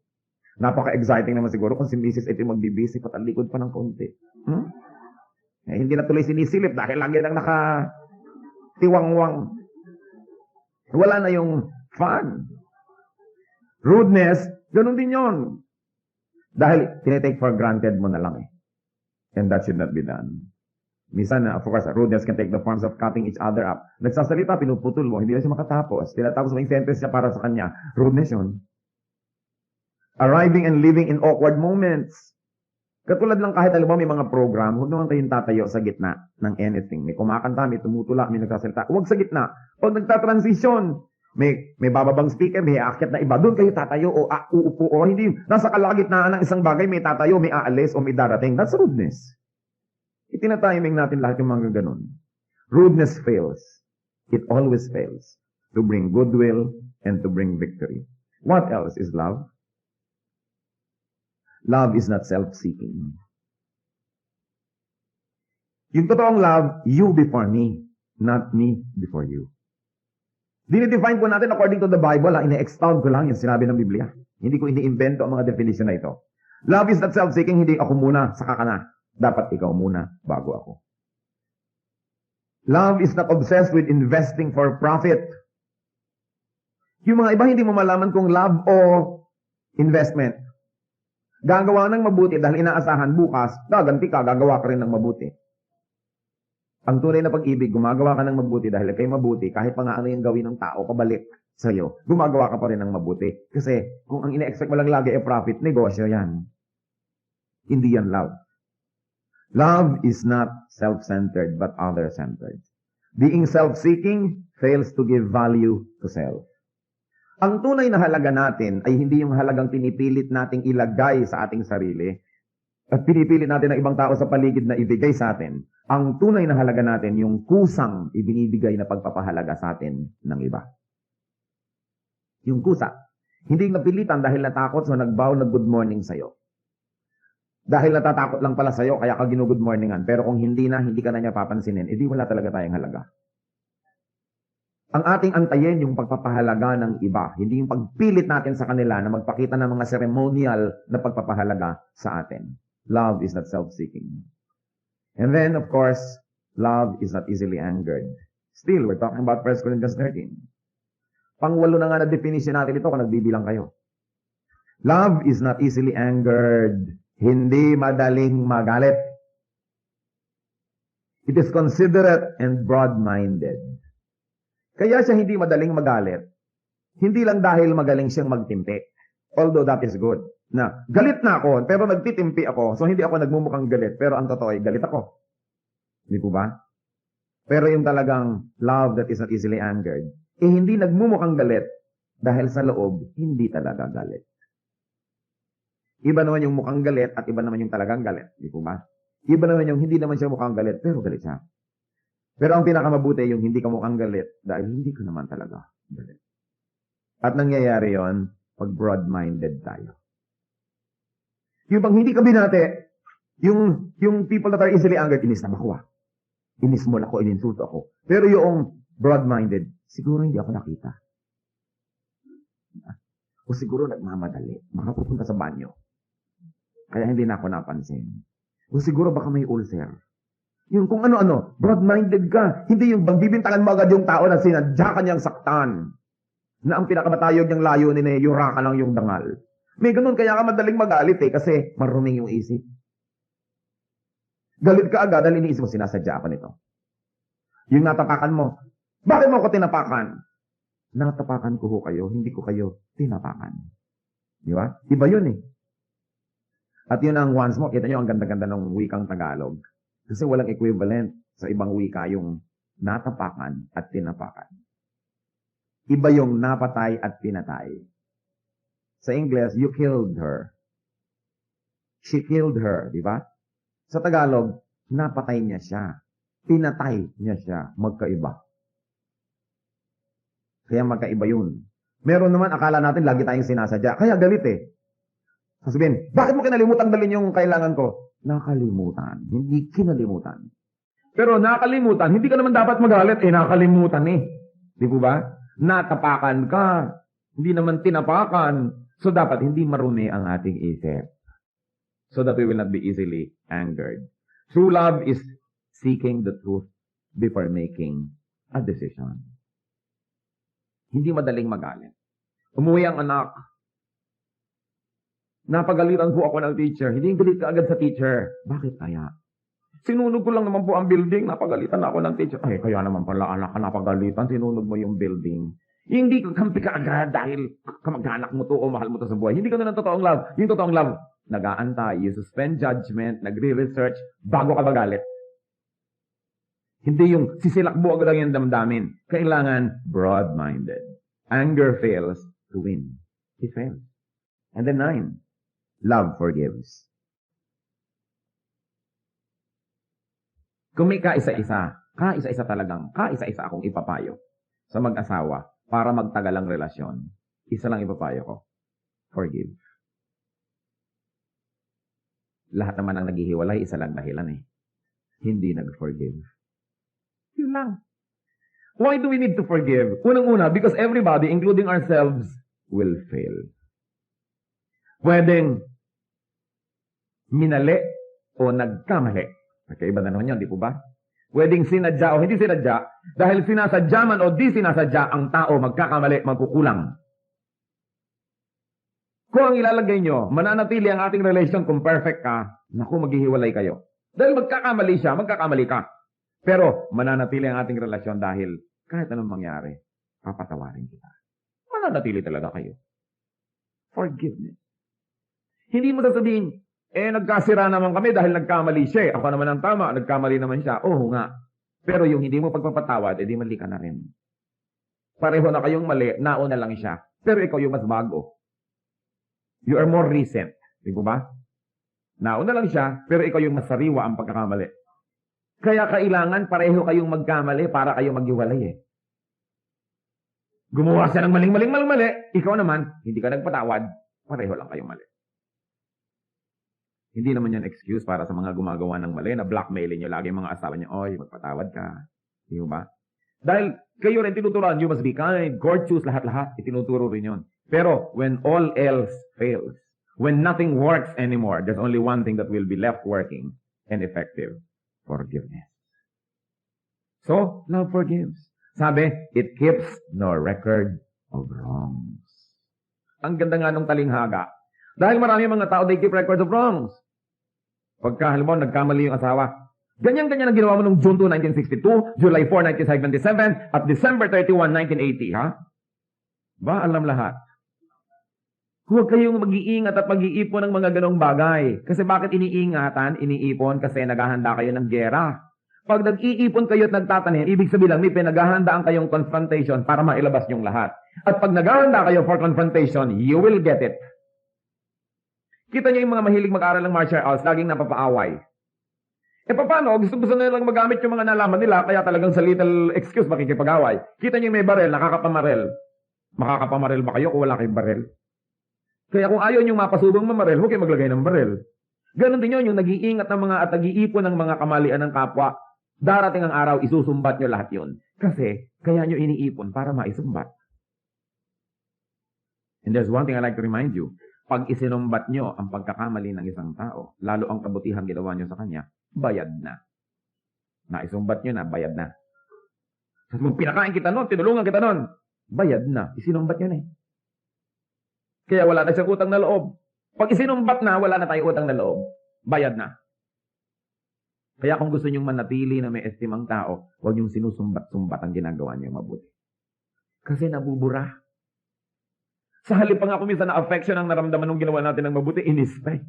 Napaka-exciting naman siguro kung si Mrs. ito magbibisi patalikod pa ng konti. Hindi na tuloy sinisilip dahil lagi lang nakatiwangwang. Wala na yung fun. Rudeness, ganun din yon. Dahil tinitake for granted mo na lang eh. And that should not be done. Minsan, of course, rudeness can take the forms of cutting each other up. Nagsasalita, pinuputol mo, hindi na siya makatapos. Tinatapos mo yung sentence siya para sa kanya. Rudeness yun. Arriving and leaving in awkward moments. Katulad lang kahit alam mo may mga program, huwag naman kayong tatayo sa gitna ng anything. May kumakanta, may tumutula, may nagsasalita. Huwag sa gitna. Pag nagtatransition, may bababang speaker, may aakyat na iba. Doon kayo tatayo o uupo o hindi. Nasa kalagitnaan ng isang bagay, may tatayo, may aalis o may darating. That's rudeness. Itinatiming natin lahat yung mga ganun. Rudeness fails. It always fails to bring goodwill and to bring victory. What else is love? Love is not self-seeking. Yung totoong love, you before me, not me before you. Dinidefine po natin according to the Bible, ine-expound ko lang yung sinabi ng Biblia. Hindi ko ini-invento ang mga definition na ito. Love is not self-seeking, hindi ako muna, saka ka na. Dapat ikaw muna, bago ako. Love is not obsessed with investing for profit. Yung mga iba, hindi mo malaman kung love o investment. Gagawa ng mabuti dahil inaasahan bukas, gaganti ka, gagawa ka rin ng mabuti. Ang tunay na pag-ibig, gumagawa ka ng mabuti dahil kay mabuti, kahit pa nga ano yung gawin ng tao, pabalik sa'yo, gumagawa ka pa rin ng mabuti. Kasi kung ang ina-expect mo lang lagi ay profit, negosyo yan. Hindi yan love. Love is not self-centered but other-centered. Being self-seeking fails to give value to self. Ang tunay na halaga natin ay hindi yung halagang pinipilit nating ilagay sa ating sarili at pinipilit natin ng ibang tao sa paligid na ibigay sa atin. Ang tunay na halaga natin yung kusang ibinibigay na pagpapahalaga sa atin ng iba. Yung kusa. Hindi napilitan dahil natakot so nagbow na good morning sa'yo. Dahil natatakot lang pala sa'yo kaya ka ginu-good morningan. Pero kung hindi na, hindi ka na niya papansinin, edi wala talaga tayong halaga. Ang ating antayin yung pagpapahalaga ng iba. Hindi yung pagpilit natin sa kanila na magpakita ng mga ceremonial na pagpapahalaga sa atin. Love is not self-seeking. And then, of course, love is not easily angered. Still, we're talking about 1 Corinthians 13. Pang-walo na nga na definition natin ito kung nagbibilang kayo. Love is not easily angered. Hindi madaling magalit. It is considerate and broad-minded. Kaya siya hindi madaling magalit. Hindi lang dahil magaling siyang magtimpi. Although that is good. Na, galit na ako, pero nagtitimpi ako. So, hindi ako nagmumukhang galit. Pero ang totoo ay galit ako. Hindi po ba? Pero yung talagang love that is not easily angered, hindi nagmumukhang galit dahil sa loob, hindi talaga galit. Iba naman yung mukhang galit at iba naman yung talagang galit. Di po ba? Iba naman yung hindi naman siya mukhang galit, pero galit siya. Pero ang pinakamabuti yung hindi ka mukhang galit dahil hindi ka naman talaga galit. At nangyayari yon pag broad-minded tayo. Yung bang hindi ka binate, yung people that are easily angered, inis na ako. Inis mo ako, ininsulto ako. Pero yung broad-minded, siguro hindi ako nakita. O siguro nagmamadali, baka pupunta sa banyo. Kaya hindi na ako napansin. O siguro baka may ulcer. Yung kung ano-ano, broad-minded ka. Hindi yung bang bibintangan mo agad yung tao na sinadya kanyang saktan. Na ang pinakamatayog niyang layunin ay yura ka lang yung dangal. May ganun, kaya ka madaling magalit kasi maruming yung isip. Galit ka agad dahil iniisip mo, sinasadya ako nito. Yung natapakan mo, bakit mo ako tinapakan? Natapakan ko kayo, hindi ko kayo tinapakan. Di ba? Iba yun eh. At yun ang once mo, kita nyo ang ganda-ganda ng wikang Tagalog. Kasi walang equivalent sa ibang wika yung natapakan at tinapakan. Iba yung napatay at pinatay. Sa English, you killed her. She killed her, di ba? Sa Tagalog, napatay niya siya. Pinatay niya siya. Magkaiba. Kaya magkaiba yun. Meron naman, akala natin lagi tayong sinasadya. Kaya galit eh. Sasabihin, bakit mo kinalimutan dalhin yung kailangan ko? Nakalimutan. Hindi kinalimutan. Pero nakalimutan, hindi ka naman dapat magalit. Nakalimutan eh. Di po ba? Natapakan ka. Hindi naman tinapakan. So dapat hindi marumi ang ating isip. So that we will not be easily angered. True love is seeking the truth before making a decision. Hindi madaling magalit. Umuwi ang anak. Napagalitan po ako ng teacher. Hindi galit ka agad sa teacher. Bakit kaya? Sinunog ko lang naman po ang building. Napagalitan ako ng teacher. Ay, kaya naman pala anak ka napagalitan. Sinunog mo yung building. Hindi ka kampi ka agad dahil kamag-anak mo to o mahal mo to sa buhay. Hindi ka na ng totoong love. Yung totoong love, nag-aantay, you suspend judgment, nagre-research, bago ka magalit. Hindi yung sisilakbo agad ang yung damdamin. Kailangan broad-minded. Anger fails to win. It fails. And then 9, love forgives. Kung may kaisa-isa akong ipapayo sa mag-asawa para magtagal ang relasyon, isa lang ipapayo ko, forgive. Lahat naman ang naghihiwalay, isa lang dahilan eh. Hindi nag-forgive. Yun lang. Why do we need to forgive? Unang-una, because everybody, including ourselves, will fail. Pwedeng minali o nagkamali. Magkaiba na naman yun, di po ba? Pwedeng sinadya o hindi sinadya, dahil sinasadya man o di sinasadya, ang tao magkakamali, magkukulang. Kung ang ilalagay nyo, mananatili ang ating relation kung perfect ka, naku, maghihiwalay kayo. Dahil magkakamali siya, magkakamali ka. Pero mananatili ang ating relasyon dahil kahit anong mangyari, papatawarin kita. Mananatili talaga kayo. Forgiveness. Hindi mo sasabihin, nagkasira naman kami dahil nagkamali siya. Ako naman ang tama, nagkamali naman siya. Oo nga. Pero yung hindi mo pagpapatawad, di mali ka na rin. Pareho na kayong mali, nauna lang siya. Pero ikaw yung mas bago. You are more recent. Di ba ba? Nauna lang siya, pero ikaw yung mas sariwa ang pagkakamali. Kaya kailangan pareho kayong magkamali para kayo maghiwalay eh. Gumawa siya ng mali. Ikaw naman, hindi ka nagpatawad, pareho lang kayong mali. Hindi naman yan excuse para sa mga gumagawa ng mali na blackmailing nyo lagi mga asawa nyo, oy, magpatawad ka. Di ba? Dahil kayo rin tinuturuan, you must be kind, courteous, lahat-lahat, itinuturo rin yun. Pero when all else fails, when nothing works anymore, there's only one thing that will be left working and effective. Forgiveness. So, love forgives. Sabi, it keeps no record of wrongs. Ang ganda nga ng talinghaga. Dahil marami mga tao, they keep records of wrongs. Pagka, halimbawa, nagkamali yung asawa. Ganyan-ganyan ang ginawa mo noong June 2, 1962, July 4, 1977, at December 31, 1980, ha? Ba, alam lahat. Huwag kayong mag-iingat at mag-iipon ng mga ganong bagay. Kasi bakit iniingatan, iniipon? Kasi naghahanda kayo ng gera. Pag nag-iipon kayo at nagtatanim, ibig sabihin lang, may pinaghahandaan kayong confrontation para mailabas niyong lahat. At pag naghahanda kayo for confrontation, you will get it. Kita niyo yung mga mahilig mag-aral ng martial arts, laging napapaaway. Paano? Gusto na lang magamit yung mga nalaman nila, kaya talagang sa little excuse makikipag-away. Kita niyo yung may barel, nakakapamarel. Makakapamarel ba kayo kung wala kayong barel? Kaya kung ayaw niyong mapasubong mamarel, huwag kayo maglagay ng barel. Ganon din yun, yung nag-iingat ng mga at nag-iipon ng mga kamalian ng kapwa. Darating ang araw, isusumbat nyo lahat yun. Kasi, kaya nyo iniipon para maisumbat. And there's one thing I like to remind you. Pag isinumbat nyo ang pagkakamali ng isang tao, lalo ang kabutihan ginawa nyo sa kanya, bayad na. Naisumbat nyo na, bayad na. Kung pinakain kita nun, tinulungan kita nun, bayad na. Isinumbat nyo na eh. Kaya wala na siyang utang na loob. Pag isinumbat na, wala na tayong utang na loob. Bayad na. Kaya kung gusto nyong manatili na may estimang tao, huwag nyong sinusumbat-sumbat ang ginagawa niyo mabuti. Kasi nabubura. Sa halip pa nga kung minsan na affection ang naramdaman ng ginawa natin ng mabuti, inis pa eh.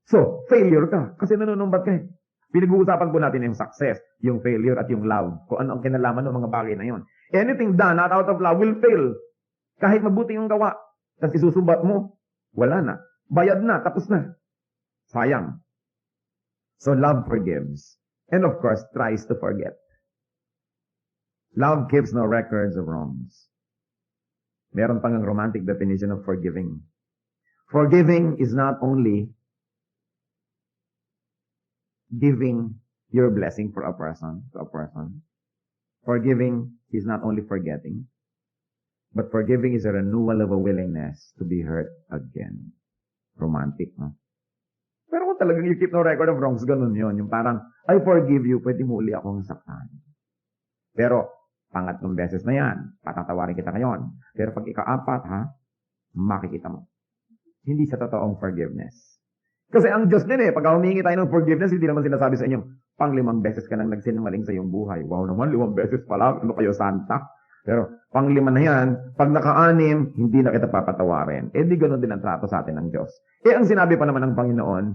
So, failure ka. Kasi nanunumbat ka eh. Pinag-uusapan po natin yung success, yung failure at yung love. Kung ano ang kinalaman ng mga bagay na yon. Anything done not out of love will fail. Kahit mabuti yung gawa. Tapos isusumbat mo, wala na. Bayad na, tapos na. Sayang. So love forgives. And of course, tries to forget. Love keeps no records of wrongs. Meron pang ang romantic definition of forgiving. Forgiving is not only giving your blessing for a person, to a person. Forgiving is not only forgetting. But forgiving is a renewal of a willingness to be hurt again. Romantic, no? Pero kung talagang you keep no record of wrongs, ganun yun. Yung parang, I forgive you, pwede mo uli akong saktan. Pero, pangatlong beses na yan, patatawarin kita ngayon. Pero pag ika-apat, makikita mo. Hindi sa totoong forgiveness. Kasi ang Diyos din pag humingi tayo ng forgiveness, hindi naman sinasabi sa inyo, pang-5 beses ka nang nagsinungaling sa iyong buhay. Wow naman, 5 beses pala, ano kayo santa? Pero, pang-5 na yan, pag naka-6, hindi na kita papatawarin. Di ganoon din ang trato sa atin ng Diyos. Ang sinabi pa naman ng Panginoon,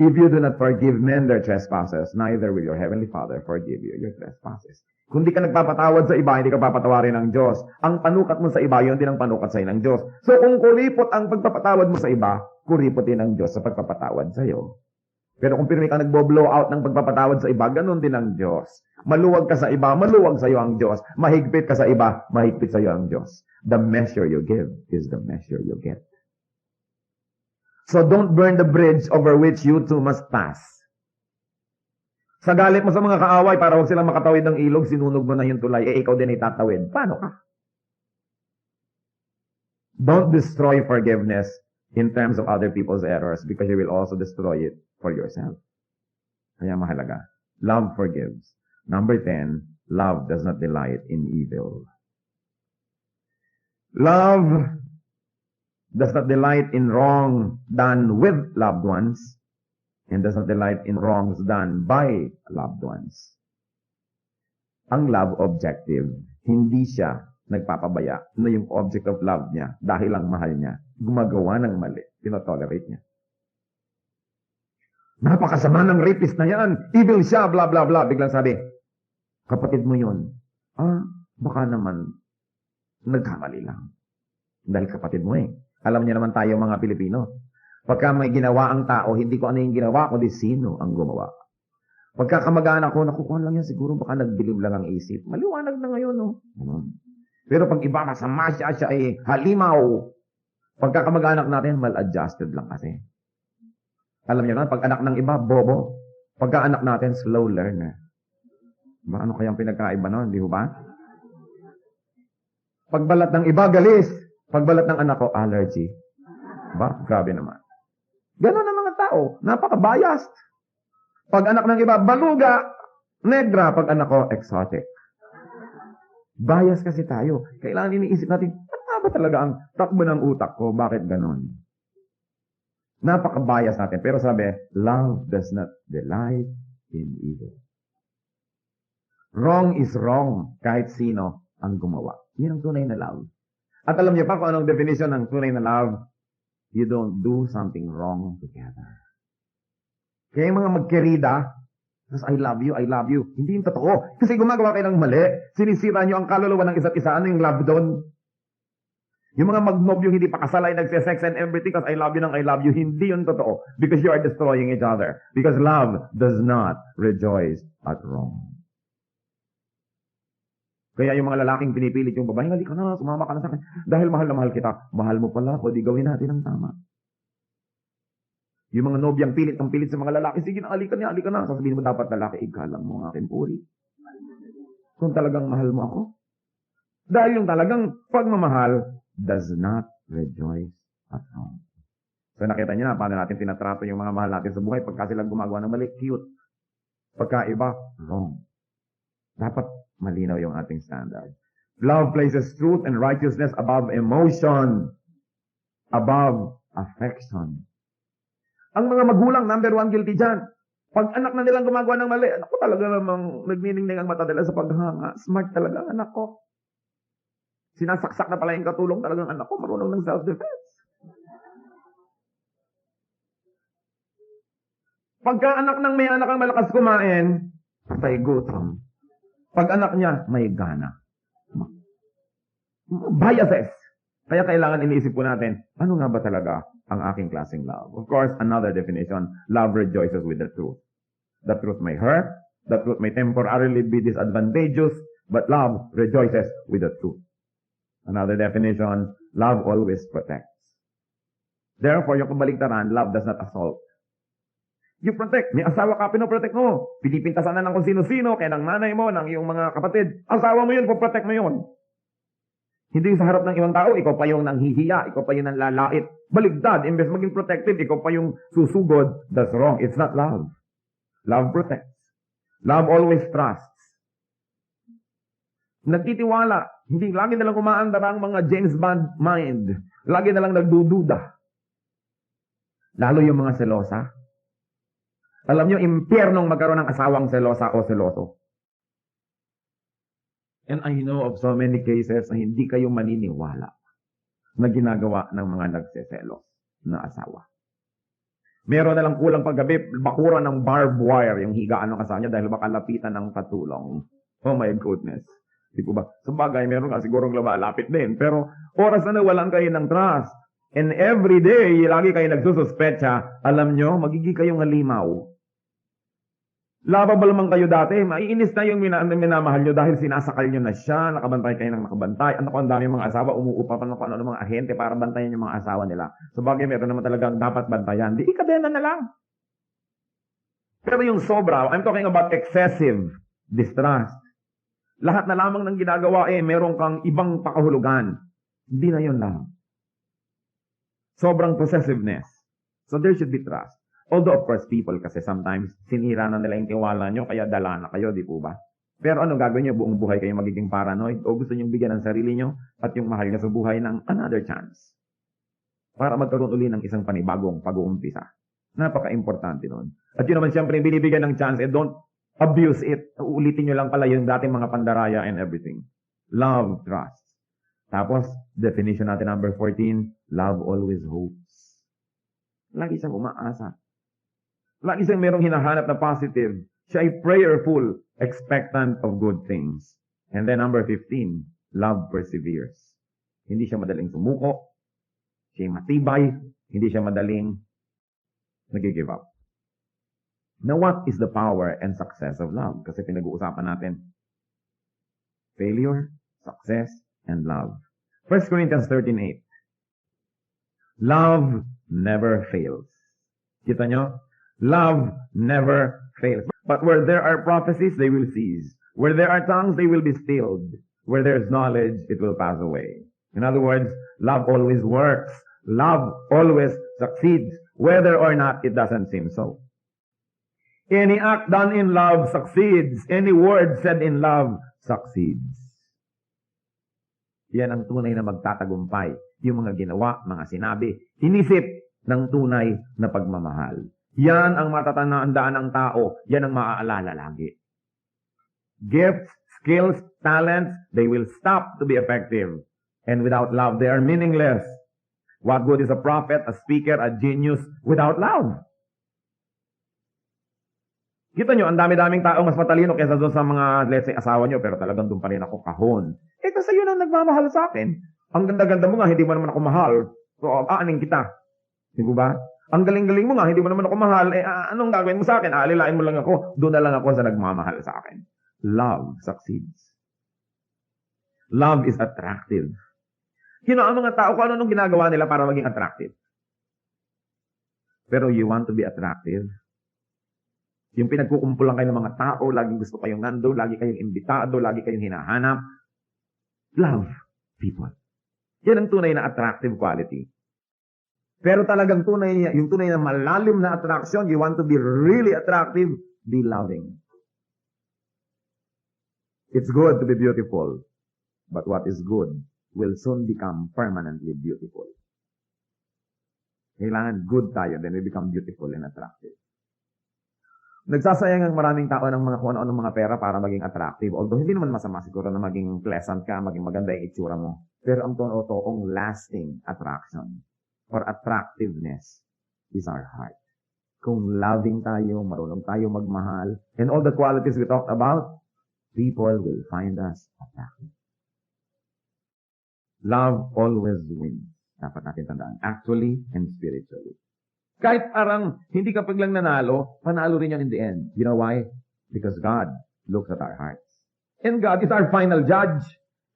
if you do not forgive men their trespasses, neither will your heavenly Father forgive you your trespasses. Kung di ka nagpapatawad sa iba, hindi ka papatawarin ng Diyos. Ang panukat mo sa iba, yun din ang panukat sa'yo ng Diyos. So, kung kuripot ang pagpapatawad mo sa iba, kuripot din ng Diyos sa pagpapatawad sa'yo. Pero kung pirmi ka nagbo-blow out ng pagpapatawad sa iba, ganun din ang Diyos. Maluwag ka sa iba, maluwag sa iyo ang Diyos. Mahigpit ka sa iba, mahigpit sa iyo ang Diyos. The measure you give is the measure you get. So don't burn the bridge over which you too must pass. Sa galit mo sa mga kaaway, para huwag silang makatawid ng ilog, sinunog mo na yung tulay, ikaw din ay tatawid. Paano ka? Don't destroy forgiveness in terms of other people's errors because you will also destroy it for yourself. Kaya mahalaga. Love forgives. Number 10, love does not delight in evil. Love does not delight in wrong done with loved ones and does not delight in wrongs done by loved ones. Ang love objective, hindi siya nagpapabaya na yung object of love niya dahil lang mahal niya, gumagawa ng mali, tinotolerate niya. Napakasama ng rapist na yan, evil siya, blah blah blah. Biglang sabi, kapatid mo yun. Baka naman nagkamali lang. Dahil kapatid mo Alam niya naman tayo mga Pilipino. Pagka may ginawa ang tao, hindi ko ano yung ginawa, kundi sino ang gumawa. Pagka kamag-anak ko, nakukuhan lang yan, siguro baka nagbilib lang ang isip. Maliwanag na ngayon, no? Pero pag iba, masama siya ay halimaw. Pagka kamag-anak natin, mal-adjusted lang kasi. Alam niyo na, pag anak ng iba, bobo. Pagka anak natin, slow learner. Ano kayang pinagkaiba nun, di ba? Pagbalat ng iba, galis. Pagbalat ng anak ko, allergy. Grabe naman. Ganon ang mga tao. Napaka-biased. Pag anak ng iba, baluga. Negra. Pag anak ko, exotic. Bias kasi tayo. Kailangan iniisip natin, ba talaga ang takbo ng utak ko? Bakit ganon? Napaka-bias natin. Pero sabi, love does not delight in evil. Wrong is wrong kahit sino ang gumawa. Yun ang tunay na love. At alam niyo pa kung anong definition ng tunay na love? You don't do something wrong together. Kaya yung mga magkerida, I love you, I love you. Hindi yung totoo. Kasi gumagawa kayo ng mali. Sinisira niyo ang kaluluwa ng isa't isa. Ano yung love doon? Yung mga magnobyo hindi pa kasal ay nagse-sex and everything because I love you nang I love you. Hindi yun totoo. Because you are destroying each other. Because love does not rejoice at wrong. Kaya yung mga lalaking pinipilit yung babae, halika na, sumama ka na sa akin. Dahil mahal na mahal kita. Mahal mo pala o di gawin natin ang tama. Yung mga nobyang pilit ang pilit sa mga lalaki, sige na, halika na. Sasabihin mo dapat lalaki, ikalang mo ang aking puri. Kung talagang mahal mo ako. Dahil yung talagang pagmamahal does not rejoice at wrong. So nakita niyo na paano natin tinatrato yung mga mahal natin sa buhay pagka silang gumagawa ng mali, cute. Pagka iba, wrong. Dapat malinaw yung ating standard. Love places truth and righteousness above emotion, above affection. Ang mga magulang, number 1 guilty dyan. Pag anak na nilang gumagawa ng mali, anak ko talaga namang nagniningning ang mata nila sa paghanga. Smart talaga ang anak ko. Sinasaksak na pala yung katulong talagang anak ko, marunong ng self-defense. Pagka anak ng may anak ang malakas kumain, patay gutom. Pag anak niya, may gana. Biases. Kaya kailangan iniisip po natin, ano nga ba talaga ang aking klaseng love? Of course, another definition, love rejoices with the truth. The truth may hurt, the truth may temporarily be disadvantageous, but love rejoices with the truth. Another definition, love always protects. Therefore, yung kabaligtaran, love does not assault. You protect. May asawa ka, pinoprotect mo. Pinipintasan na ng kung sino-sino, kaya ng nanay mo, ng iyong mga kapatid. Asawa mo yun, protect mo yun. Hindi sa harap ng ibang tao, ikaw pa yung nanghihiya, ikaw pa yung nanlalait. Baligtad, imbes maging protective, ikaw pa yung susugod. That's wrong. It's not love. Love protects. Love always trusts. Nagtitiwala. Hindi, lagi nalang umaandar ang mga James Bond mind. Lagi nalang nagdududa. Lalo yung mga selosa. Alam nyo, impyernong magkaroon ng asawang selosa o seloso. And I know of so many cases na hindi kayo maniniwala na ginagawa ng mga nagseselos na asawa. Meron na lang kulang paggabi, bakuran ng barbed wire yung higaan ng asawa niya dahil baka lapitan ng katulong. Oh my goodness. Di po ba? Sa bagay, meron nga sigurong lumalapit din. Pero oras na nawalan kayo ng trust. And every day, lagi kayo nagsususpecha, alam nyo, magiging kayong halimaw. Lovable man kayo dati, maiinis na yung minamahal nyo dahil sinasakal nyo na siya, nakabantay kayo ng nakabantay. Ano ko, ang dami mga asawa, umuupa pa ng ano mga ahente para bantayan yung mga asawa nila. So bagay, meron naman talagang dapat bantayan. Di ikadena na lang. Pero yung sobra, I'm talking about excessive distrust. Lahat na lamang ng ginagawa meron kang ibang pakahulugan. Hindi na yun lang. Sobrang possessiveness. So there should be trust. Although of course people kasi sometimes sinira na nila yung tiwala nyo kaya dala na kayo, di po ba? Pero ano gagawin nyo? Buong buhay kayo magiging paranoid o gusto nyo bigyan ng sarili nyo at yung mahal nyo sa buhay ng another chance para magkaroon uli ng isang panibagong pag-uumpisa. Napaka-importante nun. At yun naman siyempre binibigyan ng chance don't abuse it. Uulitin nyo lang pala yung dating mga pandaraya and everything. Love, trust. Tapos, definition natin number 14, love always hopes. Lagi siyang umaasa. Lagi siyang merong hinahanap na positive. Siya ay prayerful, expectant of good things. And then number 15, love perseveres. Hindi siya madaling sumuko. Siya ay matibay. Hindi siya madaling nag-give up. Now what is the power and success of love? Kasi pinag-uusapan natin. Failure, success, and love. 1 Corinthians 13:8. Love never fails. Kita nyo? Love never fails. But where there are prophecies, they will cease. Where there are tongues, they will be stilled. Where there is knowledge, it will pass away. In other words, love always works. Love always succeeds. Whether or not it doesn't seem so. Any act done in love succeeds. Any word said in love succeeds. Yan ang tunay na magtatagumpay. Yung mga ginawa, mga sinabi, inisip ng tunay na pagmamahal. Yan ang matatandaan ng tao. Yan ang maaalala lagi. Gifts, skills, talents, they will stop to be effective. And without love, they are meaningless. What good is a prophet, a speaker, a genius without love? Kita nyo, ang dami-daming tao mas matalino kaysa doon sa mga, let's say, asawa nyo, pero talagang doon pa rin ako kahon. Kasi yun ang nagmamahal sa akin. Ang ganda-ganda mo nga, hindi mo naman ako mahal. So, aaning kita. Di ba? Ang galing-galing mo nga, hindi mo naman ako mahal. Anong gagawin mo sa akin? Aalilain mo lang ako. Doon na lang ako sa nagmamahal sa akin. Love succeeds. Love is attractive. Ang mga tao, kung ano ginagawa nila para maging attractive. Pero you want to be attractive? Yung pinagkukumpulan kayo ng mga tao, laging gusto kayong nando, lagi kayong imbitado, lagi kayong hinahanap. Love people. Yan ang tunay na attractive quality. Pero talagang yung tunay na malalim na attraction, you want to be really attractive, be loving. It's good to be beautiful, but what is good will soon become permanently beautiful. Kailangan good tayo, then we become beautiful and attractive. Nagsasayang ang maraming tao ng mga kung ano-anong mga pera para maging attractive. Although hindi naman masama siguro na maging pleasant ka, maging maganda yung itsura mo. Pero ang totoong lasting attraction or attractiveness is our heart. Kung loving tayo, marunong tayo magmahal, and all the qualities we talked about, people will find us attractive. Love always wins. Dapat natin tandaan. Actually and spiritually. Kahit parang hindi ka paglang nanalo, panalo rin yan in the end. You know why? Because God looks at our hearts. And God is our final judge.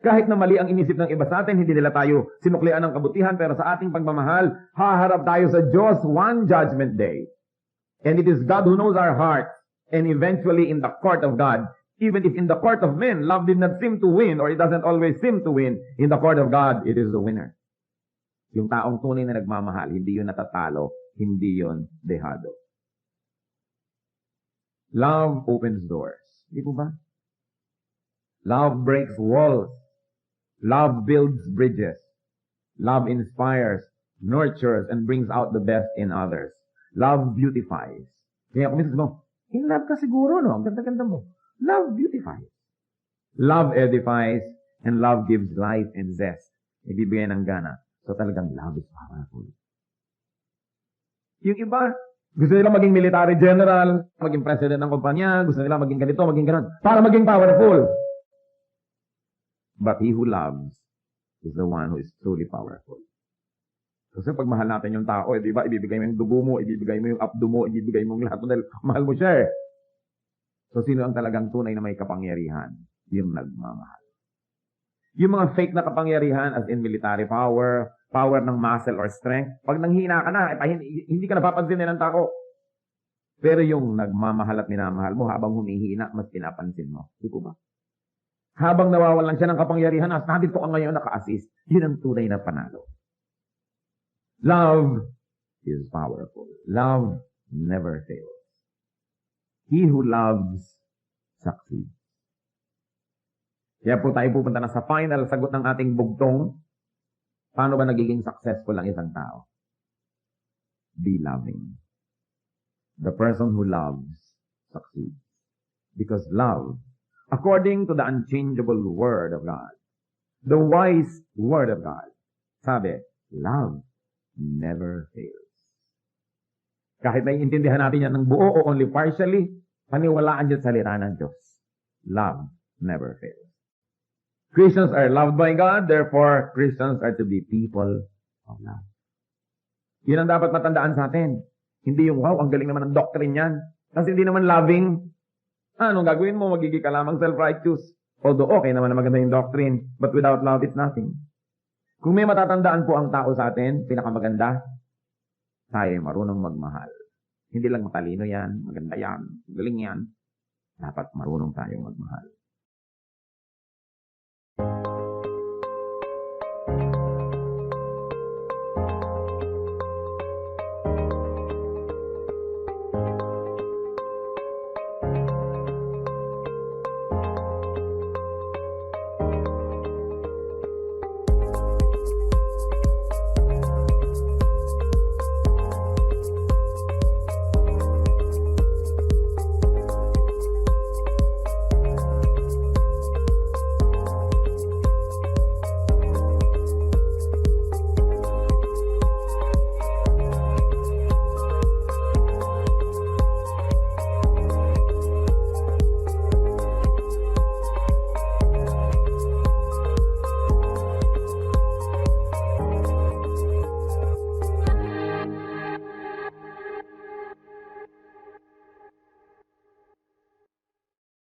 Kahit na mali ang inisip ng iba sa atin, hindi nila tayo sinuklian ng kabutihan, pero sa ating pagmamahal, haharap tayo sa Diyos one judgment day. And it is God who knows our hearts. And eventually in the court of God, even if in the court of men, love did not seem to win, or it doesn't always seem to win, in the court of God, it is the winner. Yung taong tunay na nagmamahal, hindi yun natatalo, hindi yun dehado. Love opens doors. Di po ba? Love breaks walls. Love builds bridges. Love inspires, nurtures, and brings out the best in others. Love beautifies. Kaya kung minsan mo, in love ka siguro, no? Ang ganda-ganda mo. Love beautifies. Love edifies, and love gives life and zest. Ibibigay ng gana. So talagang love is powerful. Yung iba, gusto nila maging military general, maging president ng kumpanya, gusto nila maging ganito, maging ganon, para maging powerful. But he who loves is the one who is truly powerful. Kasi pag mahal natin yung tao, di ba, ibibigay mo yung dugo mo, ibibigay mo yung abdo mo, ibibigay mo yung lahat mo dahil mahal mo siya eh. So sino ang talagang tunay na may kapangyarihan? Yung nagmamahal. Yung mga fake na kapangyarihan as in military power, power ng muscle or strength, pag nanghina ka na, hindi ka napapansin ng tao. Pero yung nagmamahal at minamahal mo, habang humihina, mas pinapansin mo. Di ko ba? Habang nawawalan siya ng kapangyarihan, nandito ka ngayon naka-assist. Yun ang tunay na panalo. Love is powerful. Love never fails. He who loves succeeds. Kaya po tayo pupunta na sa final sagot ng ating bugtong. Paano ba nagiging successful ang isang tao? Be loving. The person who loves succeeds. Because love, according to the unchangeable Word of God, the wise Word of God, sabi, love never fails. Kahit naiintindihan natin yan ng buo o only partially, paniwalaan dyan sa salita ng Diyos. Love never fails. Christians are loved by God, therefore Christians are to be people of love. Yun ang dapat matandaan sa atin. Hindi yung, wow, ang galing naman ng doctrine yan. Kasi hindi naman loving. Anong gagawin mo? Magiging ka lamang self-righteous. Although okay naman na maganda yung doctrine, but without love, it's nothing. Kung may matatandaan po ang tao sa atin, pinakamaganda, tayo marunong magmahal. Hindi lang matalino yan, maganda yan, galing yan. Dapat marunong tayong magmahal.